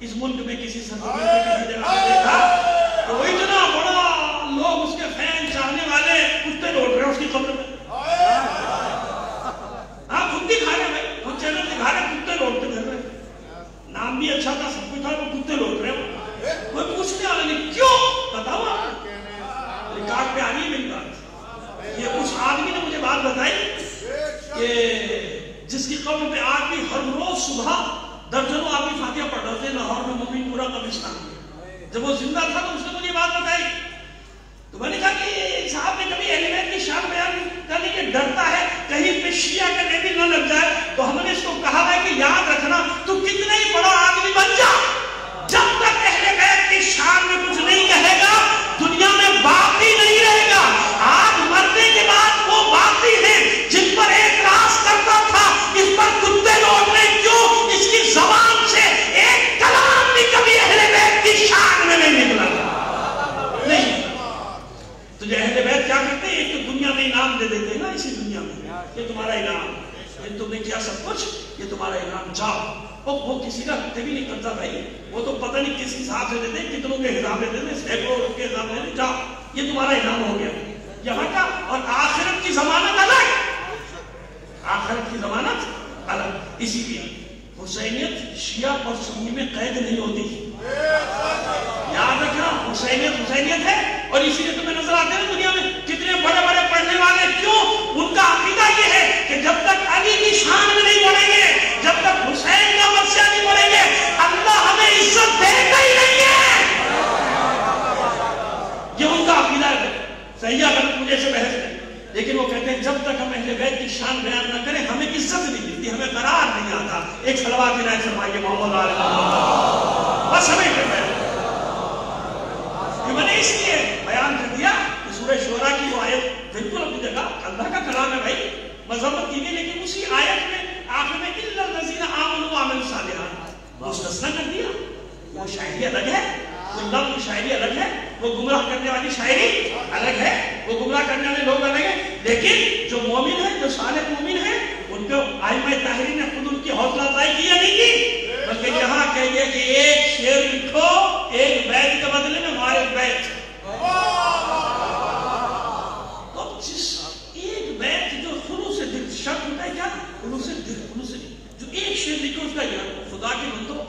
اس ملک میں کسی سرزمین میں کسی جگہ پہ دیکھا تو وہ اتنا بڑا لوگ اس کے فین چاہنے والے کتے لوٹ رہے ہیں اس کی قبر میں. آپ خود دکھا رہے بھائی, وہ چینل دکھا رہے کتے لوٹتے پھر رہے, نام بھی اچھا تھا سب کچھ تھا, وہ کتے لوٹ رہے ہیں. وہ پوچھنے والا نہیں کیوں بتاؤ آپ, ریکارڈ پہ آ رہی ہے میری بات. یہ اس آدمی نے مجھے بات بتائی کہ جس کی قبر پہ آج بھی ہر روز صبح درجنوں آدمی فاتحہ پڑھ رہے تھے لاہور میں مومن پورا قبرستان. جب وہ زندہ تھا تو اس نے مجھے بات بتائی تو میں نے کہا کہ صاحب نے کبھی اہل بیت کی شان بیان کرنے کے ڈرتا ہے کہیں پہ شیعہ کا لیبل نہ لگ جائے, تو ہم نے اس کو کہا ہے کہ یاد رکھنا تو کتنا ہی بڑا آدمی بن جا, جب تک اہل بیت کی شان میں کچھ نہیں کہے گا دنیا میں باقی نہیں رہے گا. آج مرنے کے بعد وہ باقی ہیں جن پر اعتراض کرتا تھا اس پر کتے لوٹ رہے, کیوں اس کی زبان سے ایک کلام بھی کبھی اہل بیت کی شان میں نہیں نکلا نہیں. تجھے اہل بیت کیا کرتے ہیں, ایک تو دنیا میں انعام دے دیتے ہیں نا, اسی دنیا میں یہ تمہارا انعام, یہ تم نے کیا سب کچھ, یہ تمہارا انعام, جاؤ. وہ کسی کا کتے بھی نہیں کرتا بھائی, وہ تو پتہ نہیں کس حساب سے دیتے, کتنوں کے حساب سے دیتے, سینکڑوں کے حساب سے دیتے, جاؤ یہ تمہارا انعام ہو گیا یہاں کا. اور آخرت کی ضمانت الگ, آخرت کی ضمانت الگ. اسی لیے حسینیت شیعہ اور سنی میں قید نہیں ہوتی, یاد رکھنا حسینیت حسینیت ہے. اور اسی لیے تمہیں نظر آتے ہیں دنیا میں کتنے بڑے بڑے پڑھنے والے, کیوں ان کا عقیدہ یہ ہے کہ جب تک علی کی شان میں نہیں پڑھیں گے, جب تک حسین کا مرثیہ نہیں پڑھیں گے, اللہ ہمیں عزت دیتا ہی نہیں ہے. یہ ان کا عقیدہ ہے. صحیح غلط مجھے سے بحث ہے, لیکن وہ کہتے ہیں جب تک ہم اہل بیت کی شان بیان نہ کریں ہمیں عزت نہیں ملتی, ہمیں قرار نہیں آتا. ایک صلوات عنایت فرمائیے محمد علیہ وسلم. بس ہمیں کہتے ہیں کہ میں نے اس لیے بیان کر دیا کہ سورہ شعراء کی وہ آیت بالکل اپنی جگہ اللہ کا کلام ہے بھائی, مذمت کی گئی, لیکن اسی آیت میں آخر میں اِلَّا الَّذِينَ آمَنُوا وَعَمِلُوا الصَّالِحَاتِ مستثنیٰ کر دیا. وہ شاعری الگ ہے, وہ لفظ کی شاعری الگ ہے, وہ گمراہ کرنے والی شاعری الگ ہے, وہ گمراہ کرنے والے لوگ الگ ہیں. لیکن جو مومن ہے, جو صالح مومن ہے, ان کو ائمہ طاہرین نے خود ان کی حوصلہ افزائی کی یا نہیں کی, بلکہ یہاں کہیے کہ ایک شعر لکھو ایک بیت کے بدلے میں ہمارے بیت. تو جس ایک بیت جو خلوص دل, شرط ہوتا ہے کیا, خلوص دل, خلوص دل, جو ایک شعر لکھو اس کا یاد خدا کے بندو.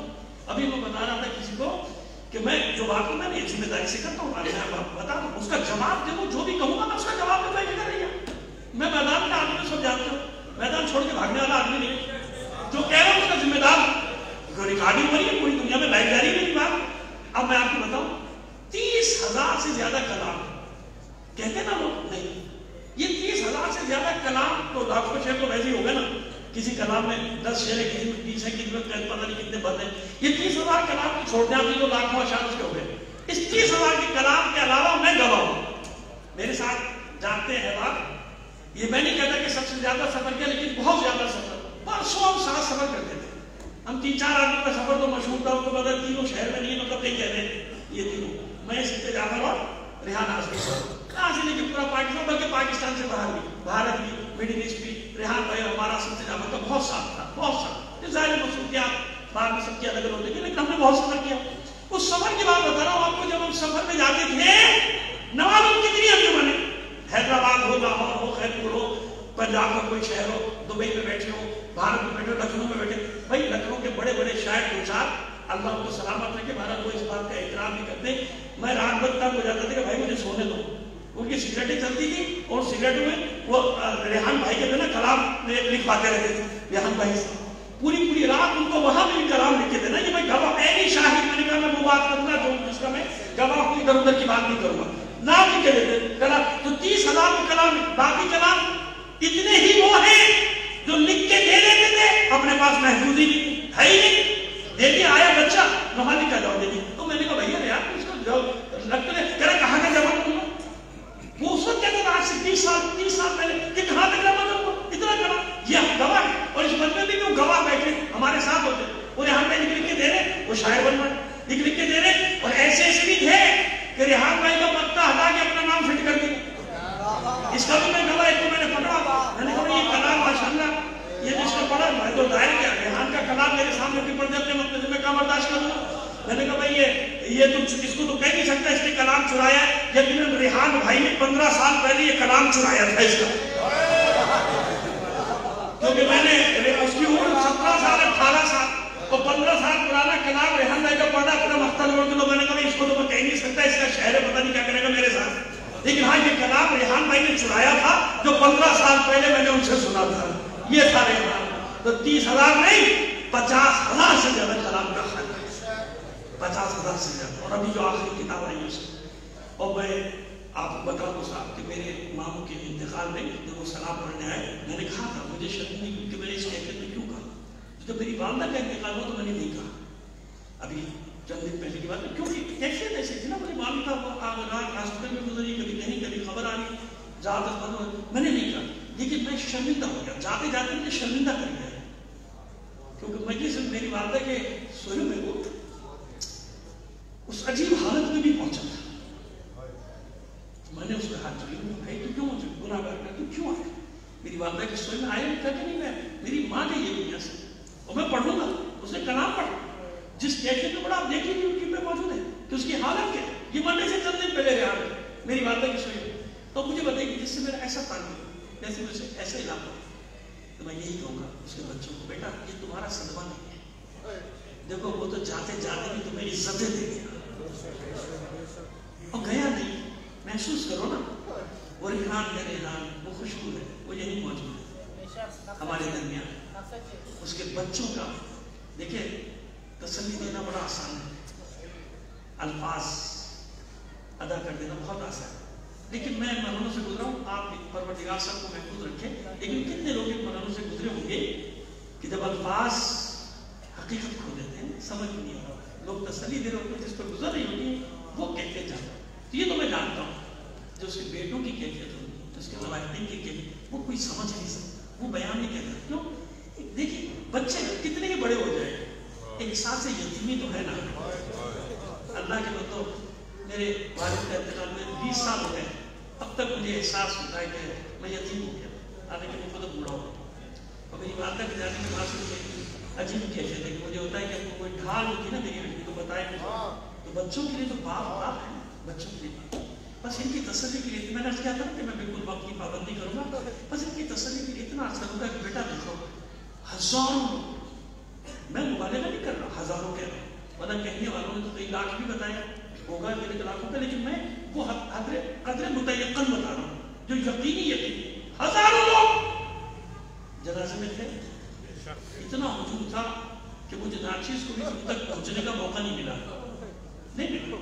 ابھی میں بتا رہا تھا کسی کو کہ میں جو واقعی میں یہ ذمہ داری سے کرتا ہوں, بتا دوں اس کا جواب دے, وہ جو بھی کہوں گا میں اس کا جواب دے دے رہی ہوں. میں میدان میں آدمی سب جانتا ہوں, میدان چھوڑ کے بھاگنے والا آدمی نہیں, جو کہہ رہا ہوں اس کا ذمہ دار. ریکارڈنگ ہو رہی ہے پوری دنیا میں, لائیو جاری ہے میری بات. اب میں آپ کو بتاؤں 30,000 سے زیادہ کلام کہتے ہیں نا لوگ, نہیں یہ 30,000 سے زیادہ کلام تو لاکھوں شعر تو ویسے ہی ہو گئے نا, کسی کلام میں 10 شعر ہے, کسی میں 20 ہے, کسی میں پتہ نہیں کتنے بند ہیں. یہ 30,000 کلام کو چھوڑنے آپ تو لاکھوں اشعار اس کے ہو گئے. اس 30,000 کے کلام کے علاوہ میں گواہ ہوں, میرے ساتھ جانتے ہیں بات. یہ میں نہیں کہتا کہ سب سے زیادہ سفر کیا, لیکن بہت زیادہ سفر, برسوں ہم ساتھ سفر کرتے تھے. ہم 3-4 آدمی کا سفر تو مشہور تھا, اس کو پتا تینوں شہر میں نہیں, مطلب نہیں کہہ رہے یہ تینوں, میں سکتے جعفر اور ریحان آزمی, کہاں سے لے کے پورا پاکستان, بلکہ پاکستان سے باہر بھی, بھارت بھی, مڈل ایسٹ بھی. ریحان بھائی ہمارا سکتے جعفر کا بہت ساتھ تھا, بہت ساتھ. یہ ظاہر مصروفیات بعد میں سب کی الگ الگ ہوتی ہے, لیکن ہم نے بہت سفر کیا. اس سفر کی بات بتا رہا ہوں آپ کو, جب ہم سفر میں جاتے تھے نہ معلوم کتنی انجمنیں, حیدرآباد ہو, لاہور ہو, خیرپور ہو, پنجاب کا کوئی شہر ہو, دبئی میں بیٹھے ہو, بھارت میں بیٹھے ہو, لکھنؤ میں بیٹھے. بھائی لکھنؤ کے بڑے بڑے شاعر گلزار اللہ ان کو سلامت رکھے, بھارت کو اس بات کا احترام بھی کرتے. میں رات بھر تک ہو جاتا تھا کہ بھائی مجھے سونے دو, ان کی سگریٹیں چلتی تھی, اور سگریٹوں میں وہ ریحان بھائی کے نا کلام لکھواتے رہتے تھے. ریحان بھائی سے پوری رات ان کو وہاں بھی کلام لکھے تھے نا, کہ میں گواہ ایسی شاہد, میں نے کہا میں وہ بات کروں گا جو جس کا میں گواہ ہوں, ادھر ادھر کی بات نہیں کروں گا, نام لکھے دیتے کلام. تو 30,000 کلام, باقی کلام اتنے ہی وہ ہیں جو لکھ کے دے دیتے تھے, اپنے پاس محفوظی ہے ہی نہیں, دے دیا آیا بچہ وہاں لکھا جاؤ دے دی. تو میں نے کہا بھیا یار اس کو لگتا ہے, کہہ رہا کہاں کا جمع کروں گا. وہ اس وقت کہتا تھا آج سے 30 سال پہلے کہ کہاں تک جمع کروں گا, اتنا کرا. یہ ہم گواہ ہیں, اور اس بندے بھی وہ گواہ بیٹھے ہمارے ساتھ ہوتے, وہ ریحان بھائی لکھ کے دے رہے, وہ شاعر بن رہے لکھ کے دے رہے. اور ایسے ایسے بھی تھے کہ ریحان بھائی کا پتا ہٹا کے اپنا نام فٹ کر دیا. اس کا بھی میں گواہ, ایک کو میں نے پکڑا, میں نے کہا یہ کلام ماشاءاللہ یہ جس نے پڑھا, میں تو ظاہر کیا ریحان کا کلام میرے سامنے بھی پڑھ دے, اپنے مطلب میں کہاں برداشت کروں گا. میں نے کہا بھائی یہ تو اس کو تو کہہ نہیں سکتا اس نے کلام چرایا ہے، یقیناً ریحان بھائی نے 15 سال پہلے یہ کلام چرایا تھا اس کا، کیونکہ میں نے اس کی عمر 17 سال 18 سال اور 15 سال پرانا کلام ریحان بھائی کا پڑھا اپنا مختلف اور میں نے کہا اس کو تو میں کہہ نہیں سکتا، اس کا شہر پتہ نہیں کیا کرے گا میرے ساتھ، لیکن ہاں یہ کلام ریحان بھائی نے چرایا تھا جو 15 سال پہلے میں نے ان سے سنا تھا، یہ تھا ریحان، تو 30,000 نہیں 50,000 سے زیادہ کلام کا خیال ہے، 50,000 سے زیادہ، اور ابھی جو آخری کتاب آئی ہے اس میں، اور میں آپ کو بتا دوں صاحب کہ میرے ماموں کے انتقال میں جب وہ سلام پڑھنے آئے میں نے کہا تھا مجھے شرم نہیں کہ میں نے اس کیفیت میں کیوں کہا، جب میری والدہ کا انتقال ہوا تو میں نے نہیں کہا، ابھی چند دن پہلے کی بات ہے، کیونکہ کیفیت ایسی تھی نا، میری والدہ ہاسپٹل میں گزری، کبھی کہیں کبھی خبر آ رہی زیادہ میں نے نہیں کہا، لیکن میں شرمندہ ہو گیا، جاتے جاتے مجھے شرمندہ کر گیا، کیونکہ مجلس میں میری والدہ کے سوئے میں وہ اس عجیب حالت میں بھی پہنچا تھا، میں نے اس کو ہاتھ جوڑی میں بھائی تو کیوں مجھے گناہ کر رہا تو کیوں آئے، میری والدہ کے سوئے میں آئے نہیں کہا کہ نہیں میں میری ماں گئی ہے دنیا سے اور میں پڑھوں گا، اس نے کلام پڑھا، جس کیفیت میں پڑھا آپ دیکھ لیجیے ان کی پہ موجود ہے کہ اس کی حالت کیا ہے، یہ مرنے سے چند دن پہلے رہا ہے میری والدہ کی سوئے میں، تو مجھے بتائیے کہ جس سے میرا ایسا تعلق جیسے مجھے ایسا علاقہ تو میں یہی کہوں گا اس کے بچوں کو بیٹا یہ تمہارا صدمہ نہیں ہے، دیکھو وہ تو جاتے جاتے بھی تمہیں عزتیں دے گیا اور گیا نہیں، محسوس کرو نا وہ ریحان ہے، ریحان وہ خوشبو ہے، وہ یہی موجود ہے ہمارے درمیان، اس کے بچوں کا دیکھیں تسلی دینا بڑا آسان ہے، الفاظ ادا کر دینا بہت آسان ہے، لیکن میں مرحلوں سے گزرا ہوں، آپ پروردگار صاحب کو محفوظ رکھیں، لیکن کتنے لوگ ان مرحلوں سے گزرے ہوں گے کہ جب الفاظ حقیقت کھو دیتے ہیں سمجھ نہیں آ رہا، لوگ تسلی دے رہے ہوتے جس پر گزر رہی ہوتی ہے وہ کیفیت جاتا ہے، یہ تو میں جانتا ہوں جو اس کے بیٹوں کی کیفیت ہوتی ہے، اس کے والدین کی کیفیت وہ کوئی سمجھ نہیں سکتا، وہ بیان نہیں کہتا، کیوں دیکھیں بچے کتنے ہی بڑے ہو جائیں ایک احساس یتیمی تو ہے نا، اللہ کے بندو میرے والد کا انتقال میں 20 سال ہو گئے، اب تک مجھے احساس ہوتا ہے کہ میں یتیم ہو گیا، آنے کے میں خود بوڑھا ہوں، اور میری والدہ کے جانے کے بعد سے عجیب کیفیت ہے کہ مجھے ہوتا ہے کہ کوئی ڈھال ہوتی نا میری بیٹی کو بتائے تو بچوں کے لیے تو باپ ہے، بچوں کے لیے بس ان کی تسلی کے لیے میں نے کیا تھا کہ میں بالکل وقت کی پابندی کروں گا، بس ان کی تسلی کے لیے اتنا عرصہ ہوگا کہ بیٹا دیکھو ہزاروں میں مبالغہ نہیں کر رہا، ہزاروں کہہ رہا ہوں، ورنہ کہنے والوں نے تو کئی لاکھ بھی بتایا ہوگا میرے لاکھوں کا، لیکن میں وہ قدر متیقن بتا رہا ہوں جو یقینی یقینی ہزاروں لوگ جنازے میں تھے، اتنا ہجوم تھا کہ مجھے ناچیز کو بھی ان تک پہنچنے کا موقع نہیں ملا، نہیں ملا،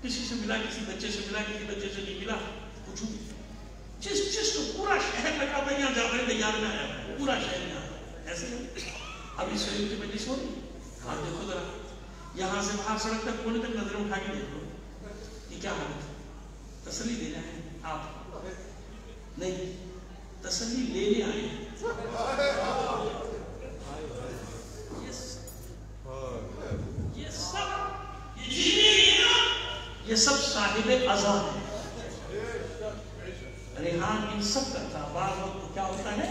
کسی سے ملا کسی بچے سے ملا کسی بچے سے نہیں ملا، ہجوم جس کو پورا شہر لگا تھا یہاں جا رہے تیار میں آیا پورا شہر یہاں ایسے نہیں، اب اس شہر کی مجلس ہو رہی آپ دیکھو ذرا یہاں سے باہر سڑک تک کونے تک نظریں اٹھا کے دیکھو یہ کیا حالت ہے، تسلی دینا ہے آپ نہیں تسلی لینے آئے ہیں، یہ سب صاحب عزا ہے، ریحان ان سب کا تھا، بعض وقت کیا ہوتا ہے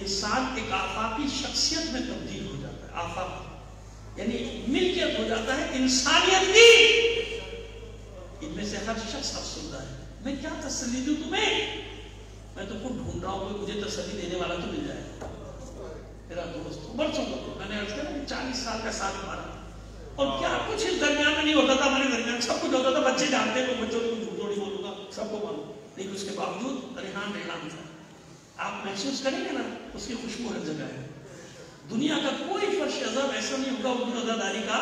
انسان ایک آفاقی شخصیت میں تبدیل ہو جاتا ہے، آفاق یعنی ملکیت ہو جاتا ہے انسانیت کی، ان میں سے ہر شخص افسردہ ہے، میں کیا تسلی دوں تمہیں، میں تو خود ڈھونڈ رہا ہوں کہ مجھے تسلی دینے والا تو مل جائے، میرا دوست برسوں کا میں نے عرض کیا 40 سال کا ساتھ مارا اور کیا کچھ اس درمیان میں نہیں ہوتا تھا، ہمارے درمیان سب کچھ ہوتا تھا، بچے جانتے ہیں بچوں کو جھوٹ تھوڑی بولوں گا سب کو معلوم، لیکن اس کے باوجود ریحان تھا، آپ محسوس کریں گے نا اس کی خوشبو ہر جگہ ہے، دنیا کا کوئی فرش عذاب ایسا نہیں ہوگا اردو عزاداری کا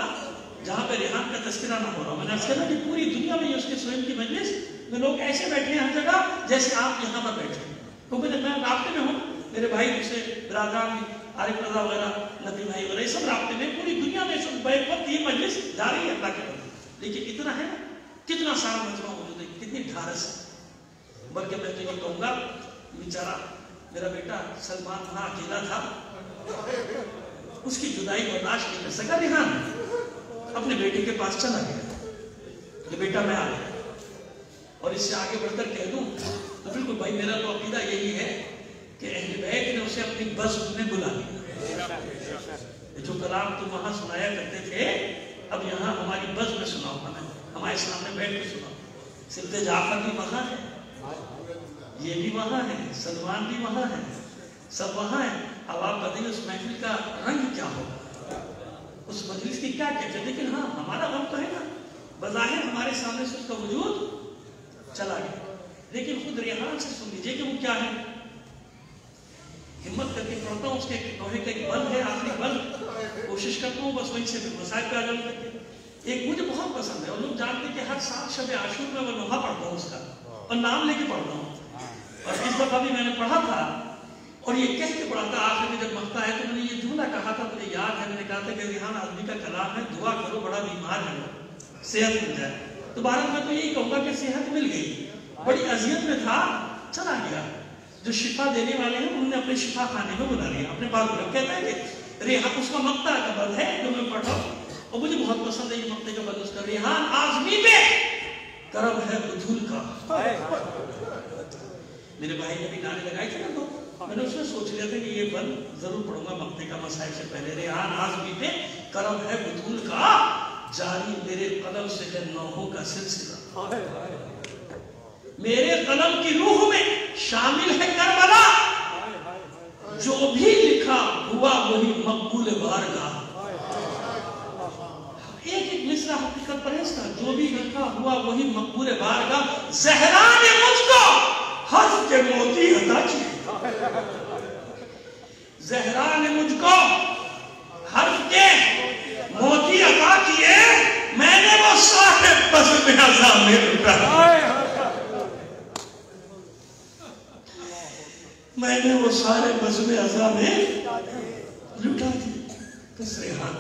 جہاں پہ ریحان کا تذکرہ نہ ہو رہا، میں نے عرض کیا کہ پوری دنیا میں اس کے سوئم کی مجلس میں لوگ ایسے بیٹھے ہیں ہر جگہ جیسے آپ یہاں پر بیٹھے ہیں، کیونکہ میں رابطے میں ہوں، میرے بھائی دوسرے برادران بھی عارف رضا وغیرہ نبی بھائی وغیرہ سب رابطے میں، پوری دنیا میں سب بیک وقت یہ مجلس جاری ہے اللہ کے بندے، لیکن اتنا ہے نا کتنا سارا مجمع موجود ہے، کتنی ڈھارس ہے، بلکہ میں تو یہ کہوں گا بیچارہ میرا بیٹا سلمان وہاں اکیلا تھا، اس کی جدائی برداشت نہیں کر سکا، ریحان اپنے بیٹے کے پاس چلا گیا کہ بیٹا میں آ گیا، اور اس سے آگے بڑھ کر کہہ دوں تو بالکل بھائی میرا تو عقیدہ یہی ہے کہ اہل بیت نے اسے اپنی بزم میں بلا لیا، جو کلام تم وہاں سنایا کرتے تھے اب یہاں ہماری بز میں سناؤ، ہمارے سامنے بیٹھ کے سناؤ. سلطان جعفر بھی وہاں ہے، یہ بھی وہاں ہے، سلمان بھی وہاں ہے، سب وہاں ہیں. اب آپ بتائیں اس محفل کا رنگ کیا ہوگا، اس مجلس کی کیا کہتے ہیں. لیکن ہاں ہمارا غم تو ہے نا، بظاہر ہمارے سامنے سے اس کا وجود چلا گیا. لیکن خود ریحان سے سن لیجئے کہ وہ کیا ہے. ہمت کر کے پڑھتا ہوں، اس کے لوہے کا ایک بند ہے، آخری بند، کوشش کرتا ہوں بس وہیں سے مسائل پہ آ جاؤں کر کے. ایک مجھے بہت پسند ہے، اور لوگ جانتے ہیں کہ ہر سال شب عاشور میں وہ لوہا پڑھتا ہوں اس کا، اور نام لے کے پڑھتا ہوں. اور اس دفعہ بھی میں نے پڑھا تھا، اور یہ کہہ کے پڑھا تھا آخر میں جب مقطع ہے تو میں نے یہ جملہ کہا تھا، مجھے یاد ہے، میں نے کہا تھا کہ ریحان آدمی کا کلام ہے، دعا کرو بڑا بیمار ہے وہ، صحت مل جائے. تو بہرحال میں تو یہی کہوں گا کہ صحت مل گئی، بڑی اذیت میں تھا، چلا گیا. جو شفا دینے والے ہیں انہوں نے اپنے شفا خانے میں بلا لیا، اپنے پاس بلا. کہتا ہے کہ ریحان، اس کا مقطع کا بند ہے جو میں پڑھ رہا ہوں، اور مجھے بہت پسند ہے یہ مقطع کا بند. اس کا ریحان آزمی پہ کرم ہے بدھول کا. میرے بھائی نے بھی نعرے لگائے تھے نا، تو میں نے اس میں سوچ لیا تھا کہ یہ بند ضرور پڑھوں گا مقطع کا مسائل سے پہلے. ریحان آزمی پہ کرم ہے بدھول کا، جاری میرے قلم سے ہے نوحوں کا سلسلہ. میرے قلم کی روح میں شامل ہے کربلا، جو بھی لکھا ہوا وہی مقبول بارگاہ. ایک ایک مصرع حقیقت پر ہے اس کا، جو بھی لکھا ہوا وہی مقبول بارگاہ. زہرا نے مجھ کو حرف کے موتی عطا کیے، زہرا نے مجھ کو حرف کے موتی عطا کیے، میں نے وہ صاحب بزم ازاں میں لٹا، میں نے وہ سارے بزم ازاں میں لٹا دیے. بس ریحان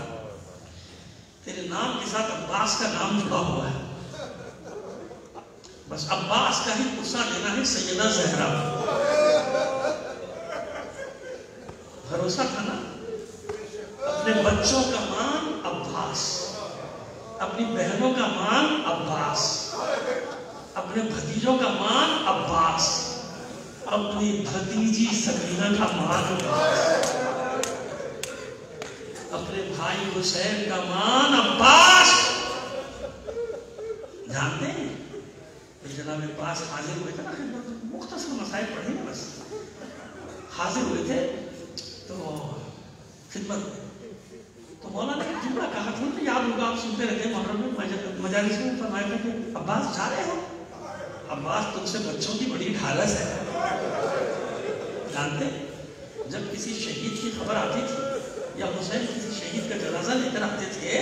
تیرے نام کے ساتھ عباس کا نام جڑا ہوا ہے، بس عباس کا ہی قصہ لینا ہے سیدہ زہرا. بھروسہ تھا نا، اپنے بچوں کا مان عباس، اپنی بہنوں کا مان عباس، اپنے بھتیجوں کا مان عباس، اپنی بھتیجی سکینہ کا مان عباس، اپنے بھائی حسین کا مان عباس. جانتے ہیں جناب عباس حاضر ہوئے تھے نا خدمت، مختصر مسائل پڑھیں گے، بس حاضر ہوئے تھے تو خدمت میں، تو مولانا نے جملہ کہا تھا، تو یاد ہوگا آپ سنتے رہتے ہیں محرم میں مجالس میں، فرمایا تھا کہ عباس جا رہے ہو، عباس تم سے بچوں کی بڑی ڈھالس ہے. جانتے جب کسی شہید کی خبر آتی تھی یا حسین کسی شہید کا جنازہ لے کر آتے تھے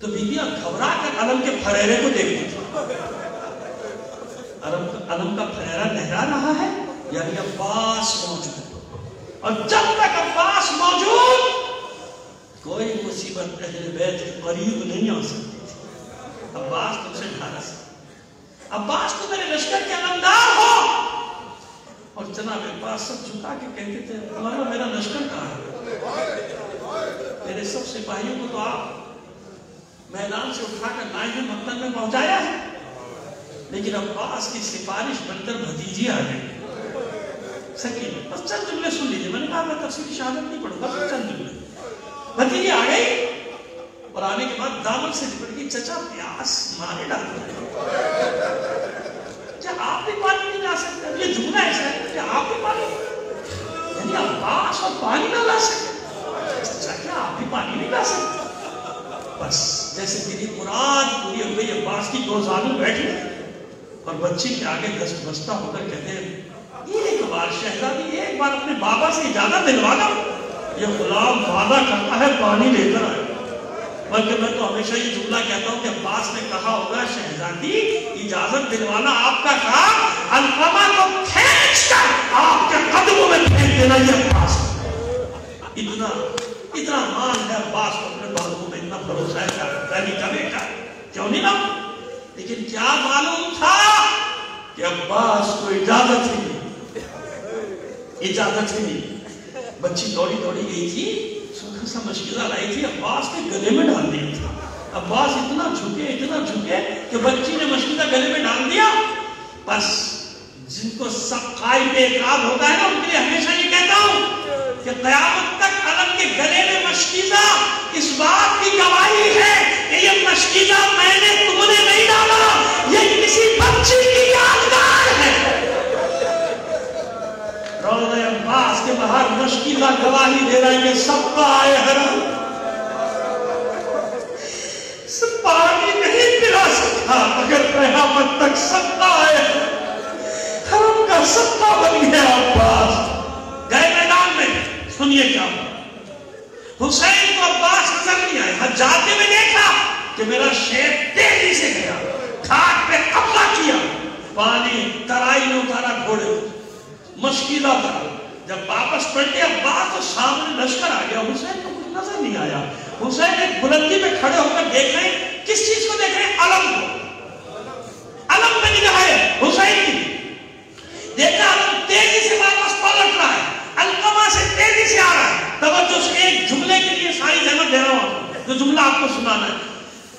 تو بیویاں گھبرا کر علم کے پھریرے کو دیکھتی تھی. علم کا پھریرا لہرا رہا ہے یعنی عباس موجود، اور جب تک عباس موجود کوئی مصیبت اہل بیت کے قریب نہیں آ سکتی تھی. عباس تم سے ڈھالس، عباس تو میرے لشکر کے علمدار ہو. اور جناب عباس سب جھکا کے کہتے تھے مولانا میرا لشکر کہاں ہے، میرے سب سپاہیوں کو تو آپ میدان سے اٹھا کر لائے ہیں، مقتل میں پہنچایا ہے، لیکن عباس کی سفارش بن کر بھتیجی آ گئی سکینہ. بس چند جملے سن لیجیے، میں نے کہا میں تفصیلی شہادت نہیں پڑھوں گا، چند جملے. بھتیجی آ گئی اور آنے کے بعد دامن سے لپٹ گئی، چچا پیاس مارے ڈالتا ہے، کیا آپ بھی پانی نہیں لا سکتے؟ یہ جملہ ایسا ہے کہ آپ بھی پانی، یعنی عباس اور پانی نہ لا سکتے، چچا کیا آپ بھی پانی نہیں لا سکتے؟ بس جیسے تیری مراد پوری ہو گئی. عباس کی دو زانو بیٹھے اور بچے کے آگے دست بستہ ہو کر کہتے ہیں ایک بار شہزادی ایک بار اپنے بابا سے اجازت دلوانا. یہ غلام وعدہ کرتا ہے پانی لے کر آئے، بلکہ میں تو ہمیشہ یہ جملہ کہتا ہوں کہ عباس نے کہا ہوگا شہزادی اجازت دلوانا آپ کا کام، علقمہ کو کھینچ کر آپ کے قدموں میں پھینک دینا یہ عباس. اتنا مان ہے عباس کو، اپنے بالوں میں اتنا بھروسہ ہے کہ کا بیٹا کیوں نہیں نا. لیکن کیا معلوم تھا کہ عباس کو اجازت ہی نہیں، اجازت ہی نہیں. بچی دوڑی دوڑی گئی تھی، سوکھا سا مشکلہ لائی تھی، عباس کے گلے میں ڈال دیا تھا. عباس اتنا جھکے کہ بچی نے مشکلہ گلے میں ڈال دیا. بس جن کو سب قائم اعتراض ہوتا ہے نا ان کے لیے ہمیشہ یہ کہتا ہوں کہ قیامت تک علم کے گلے میں مشکیزہ اس بات کی گواہی ہے کہ یہ مشکیزہ میں نے تم نے نہیں ڈالا، یہ کسی بچی کی یادگار ہے۔ روضہ عباس کے باہر مشکیزہ گواہی دے رہا ہے کہ سب آئے حرم پانی نہیں پلا سکتا مگر قیامت تک سب آئے حرم کا سب بن گیا۔ عباس گئے میدان میں، سنیے کیا حسین کو عباس نظر نہیں آئے، جاتے میں دیکھا کہ میرا شیر تیزی سے گیا، گھاٹ پہ قبضہ کیا، پانی ترائی نے اتارا گھوڑے مشکیزہ تھا۔ جب واپس پلٹے عباس تو سامنے لشکر آ گیا، حسین کو کچھ نظر نہیں آیا۔ حسین ایک بلندی پہ کھڑے ہو کر دیکھ رہے ہیں، کس چیز کو دیکھ رہے ہیں؟ علم کو۔ علم پہ نگاہ ہے حسین کی، دیکھا علم تیزی سے واپس پلٹ رہا ہے، علقمہ سے تیزی سے آ رہا ہے۔ توجہ سے ایک جملے کے لیے ساری زحمت دے رہا ہوں، جو جملہ آپ کو سنانا ہے،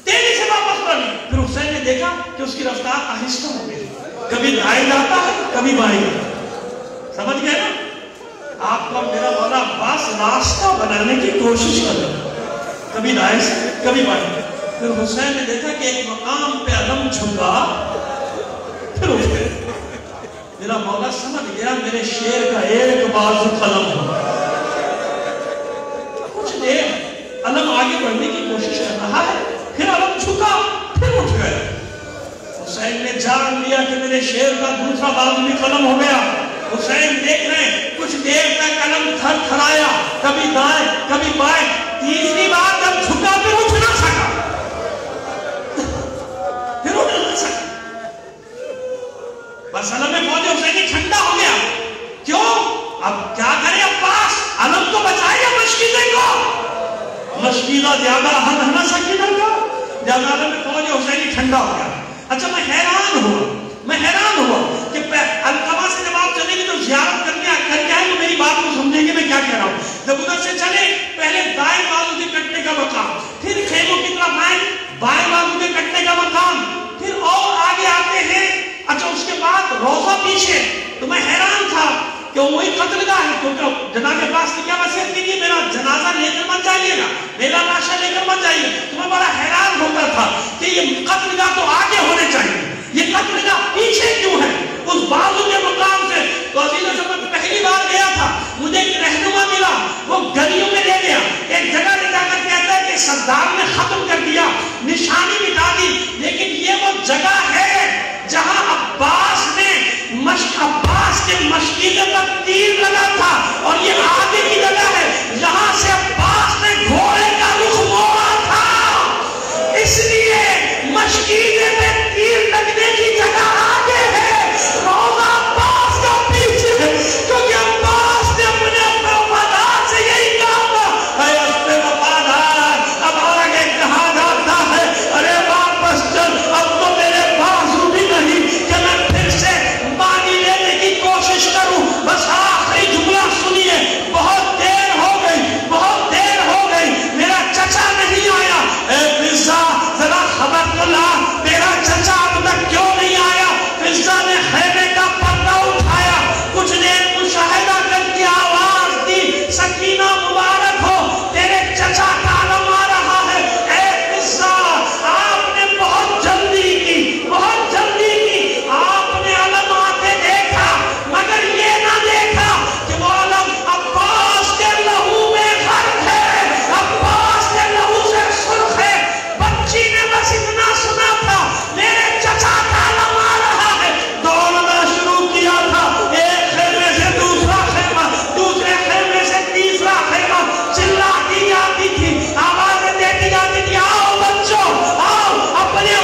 تیزی سے واپس پلٹ۔ پھر حسین نے دیکھا کہ اس کی رفتار آہستہ ہو گئی، کبھی دائیں جاتا ہے کبھی بائیں جاتا ہے۔ سمجھ گئے نا؟ آپ کو میرا مولا عباس راستہ بنانے کی کوشش کر رہا ہے، کبھی دائیں سے کبھی بائیں۔ پھر حسین نے دیکھا کہ ایک مقام پہ علم جھکا، پھر اٹھ گئے۔ میرا مولا سمجھ گیا میرے شیر کا ایک بازو قلم ہو۔ کچھ دیر علم آگے بڑھنے کی کوشش کر رہا ہے، پھر علم جھکا، پھر اٹھ گئے۔ حسین نے جان لیا کہ میرے شیر کا دوسرا بازو بھی قلم ہو گیا۔ حسین دیکھ رہے ہیں، کچھ دیر تک علم تھر تھرایا، کبھی دائیں کبھی بائیں، تیسری بار جب جھکا پھر اٹھ نہ سکا، پھر اٹھ نہ سکا۔ بس علم فوج حسینی ٹھنڈا ہو گیا۔ کیوں؟ اب کیا کرے عباس؟ علم تو بچائے مشکیزے کو، مشکیزہ زیادہ اہم ہے نا سکینہ کا، جب علم فوج حسینی ٹھنڈا ہو گیا۔ اچھا میں حیران ہوا کہ علقمہ سے جب آپ چلیں گے تو زیارت کرنے کر کے آئے تو میری بات کو سمجھیں گے میں کیا کہہ رہا ہوں۔ جب ادھر سے چلے پہلے دائیں بازو کے کٹنے کا مقام، پھر خیموں کی طرف آئیں بائیں بازو کے کٹنے کا مقام، پھر اور آگے آتے ہیں۔ اچھا اس کے بعد روضہ پیچھے، تو میں حیران تھا کہ وہی قتل گاہ ہے، کیونکہ جناب عباس نے کیا وصیت کی تھی؟ میرا جنازہ لے کر مت جائیے گا، میرا لاشا لے کر مت جائیے۔ تو میں بڑا حیران ہوتا تھا کہ یہ قتل گاہ تو آگے ہونے چاہیے، یہ قتل گاہ پیچھے کیوں ہے اس بازو کے مقام سے؟ تو عزیزوں جب میں پہلی بار گیا تھا مجھے ایک رہنما ملا، وہ گلیوں میں لے گیا، ایک جگہ لے جا کر کہتا ہے کہ صدام نے ختم کر دیا، نشانی مٹا دی، لیکن یہ وہ جگہ ہے جہاں عباس نے عباس کے مشکیزے پر تیر لگا تھا، اور یہ آگے کی جگہ ہے جہاں سے عباس نے گھوڑے کا رخ موڑا تھا۔ اس لیے مشکیزے میں تیر لگنے کی جگہ آگے ہے، روضہ عباس کا پیچھے ہے، کیونکہ عباس نے اپنے وفادار سے یہی کہا، اے اپنے وفادار اب آگے کہا جاتا ہے، ارے واپس چل، اب تو میرے بازو بھی نہیں کہ میں پھر سے پانی لینے کی کوشش کروں۔ بس آخری جملہ سنیے، بہت دیر ہو گئی، میرا چچا نہیں آیا۔ اے فضا ذرا خبر تو لا، میرا چچا اب تک کیوں نہیں آیا؟ فضا نے خیمے کا پردہ اٹھایا، کچھ دیر مشاہدہ کر کے آواز دی، سکینہ مبارک ہو، تیرے چچا کا علم آ رہا ہے۔ اے فضا آپ نے بہت جلدی کی، آپ نے علم آتے دیکھا، مگر یہ نہ دیکھا کہ وہ علم عباس کے لہو میں غرق ہے، عباس کے لہو سے سرخ ہے۔ بچی نے بس اتنا سنا تھا میرے چچا کا علم آ رہا ہے، دوڑنا شروع کیا تھا، ایک خیمے سے دوسرا خیمہ، دوسرے خیمے سے تیسرا خیمہ، چلاتی جاتی تھی، آوازیں دیتی جاتی تھی، آؤ بچوں آؤ، اپنے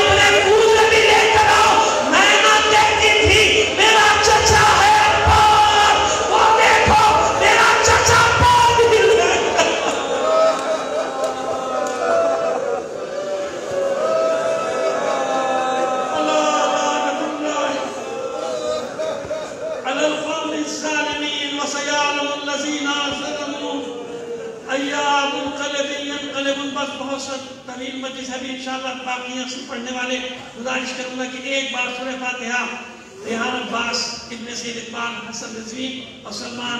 کوزے بھی لے کر آؤ۔ میں نہ کہتی تھی میرا چچا ہے عباس، وہ دیکھو میرا چچا پاک دل ہے۔ على القوم الظالمين وسيعلم الذين ظلموا أيام منقلب ينقلبون۔ بس بہت سا طویل مجلس ہے بھی انشاءاللہ باقی اصل پڑھنے والے، گزارش کروں گا کہ ایک بار سورہ فاتحہ ریحان عباس ابن سید اقبال حسن رضوی اور سلمان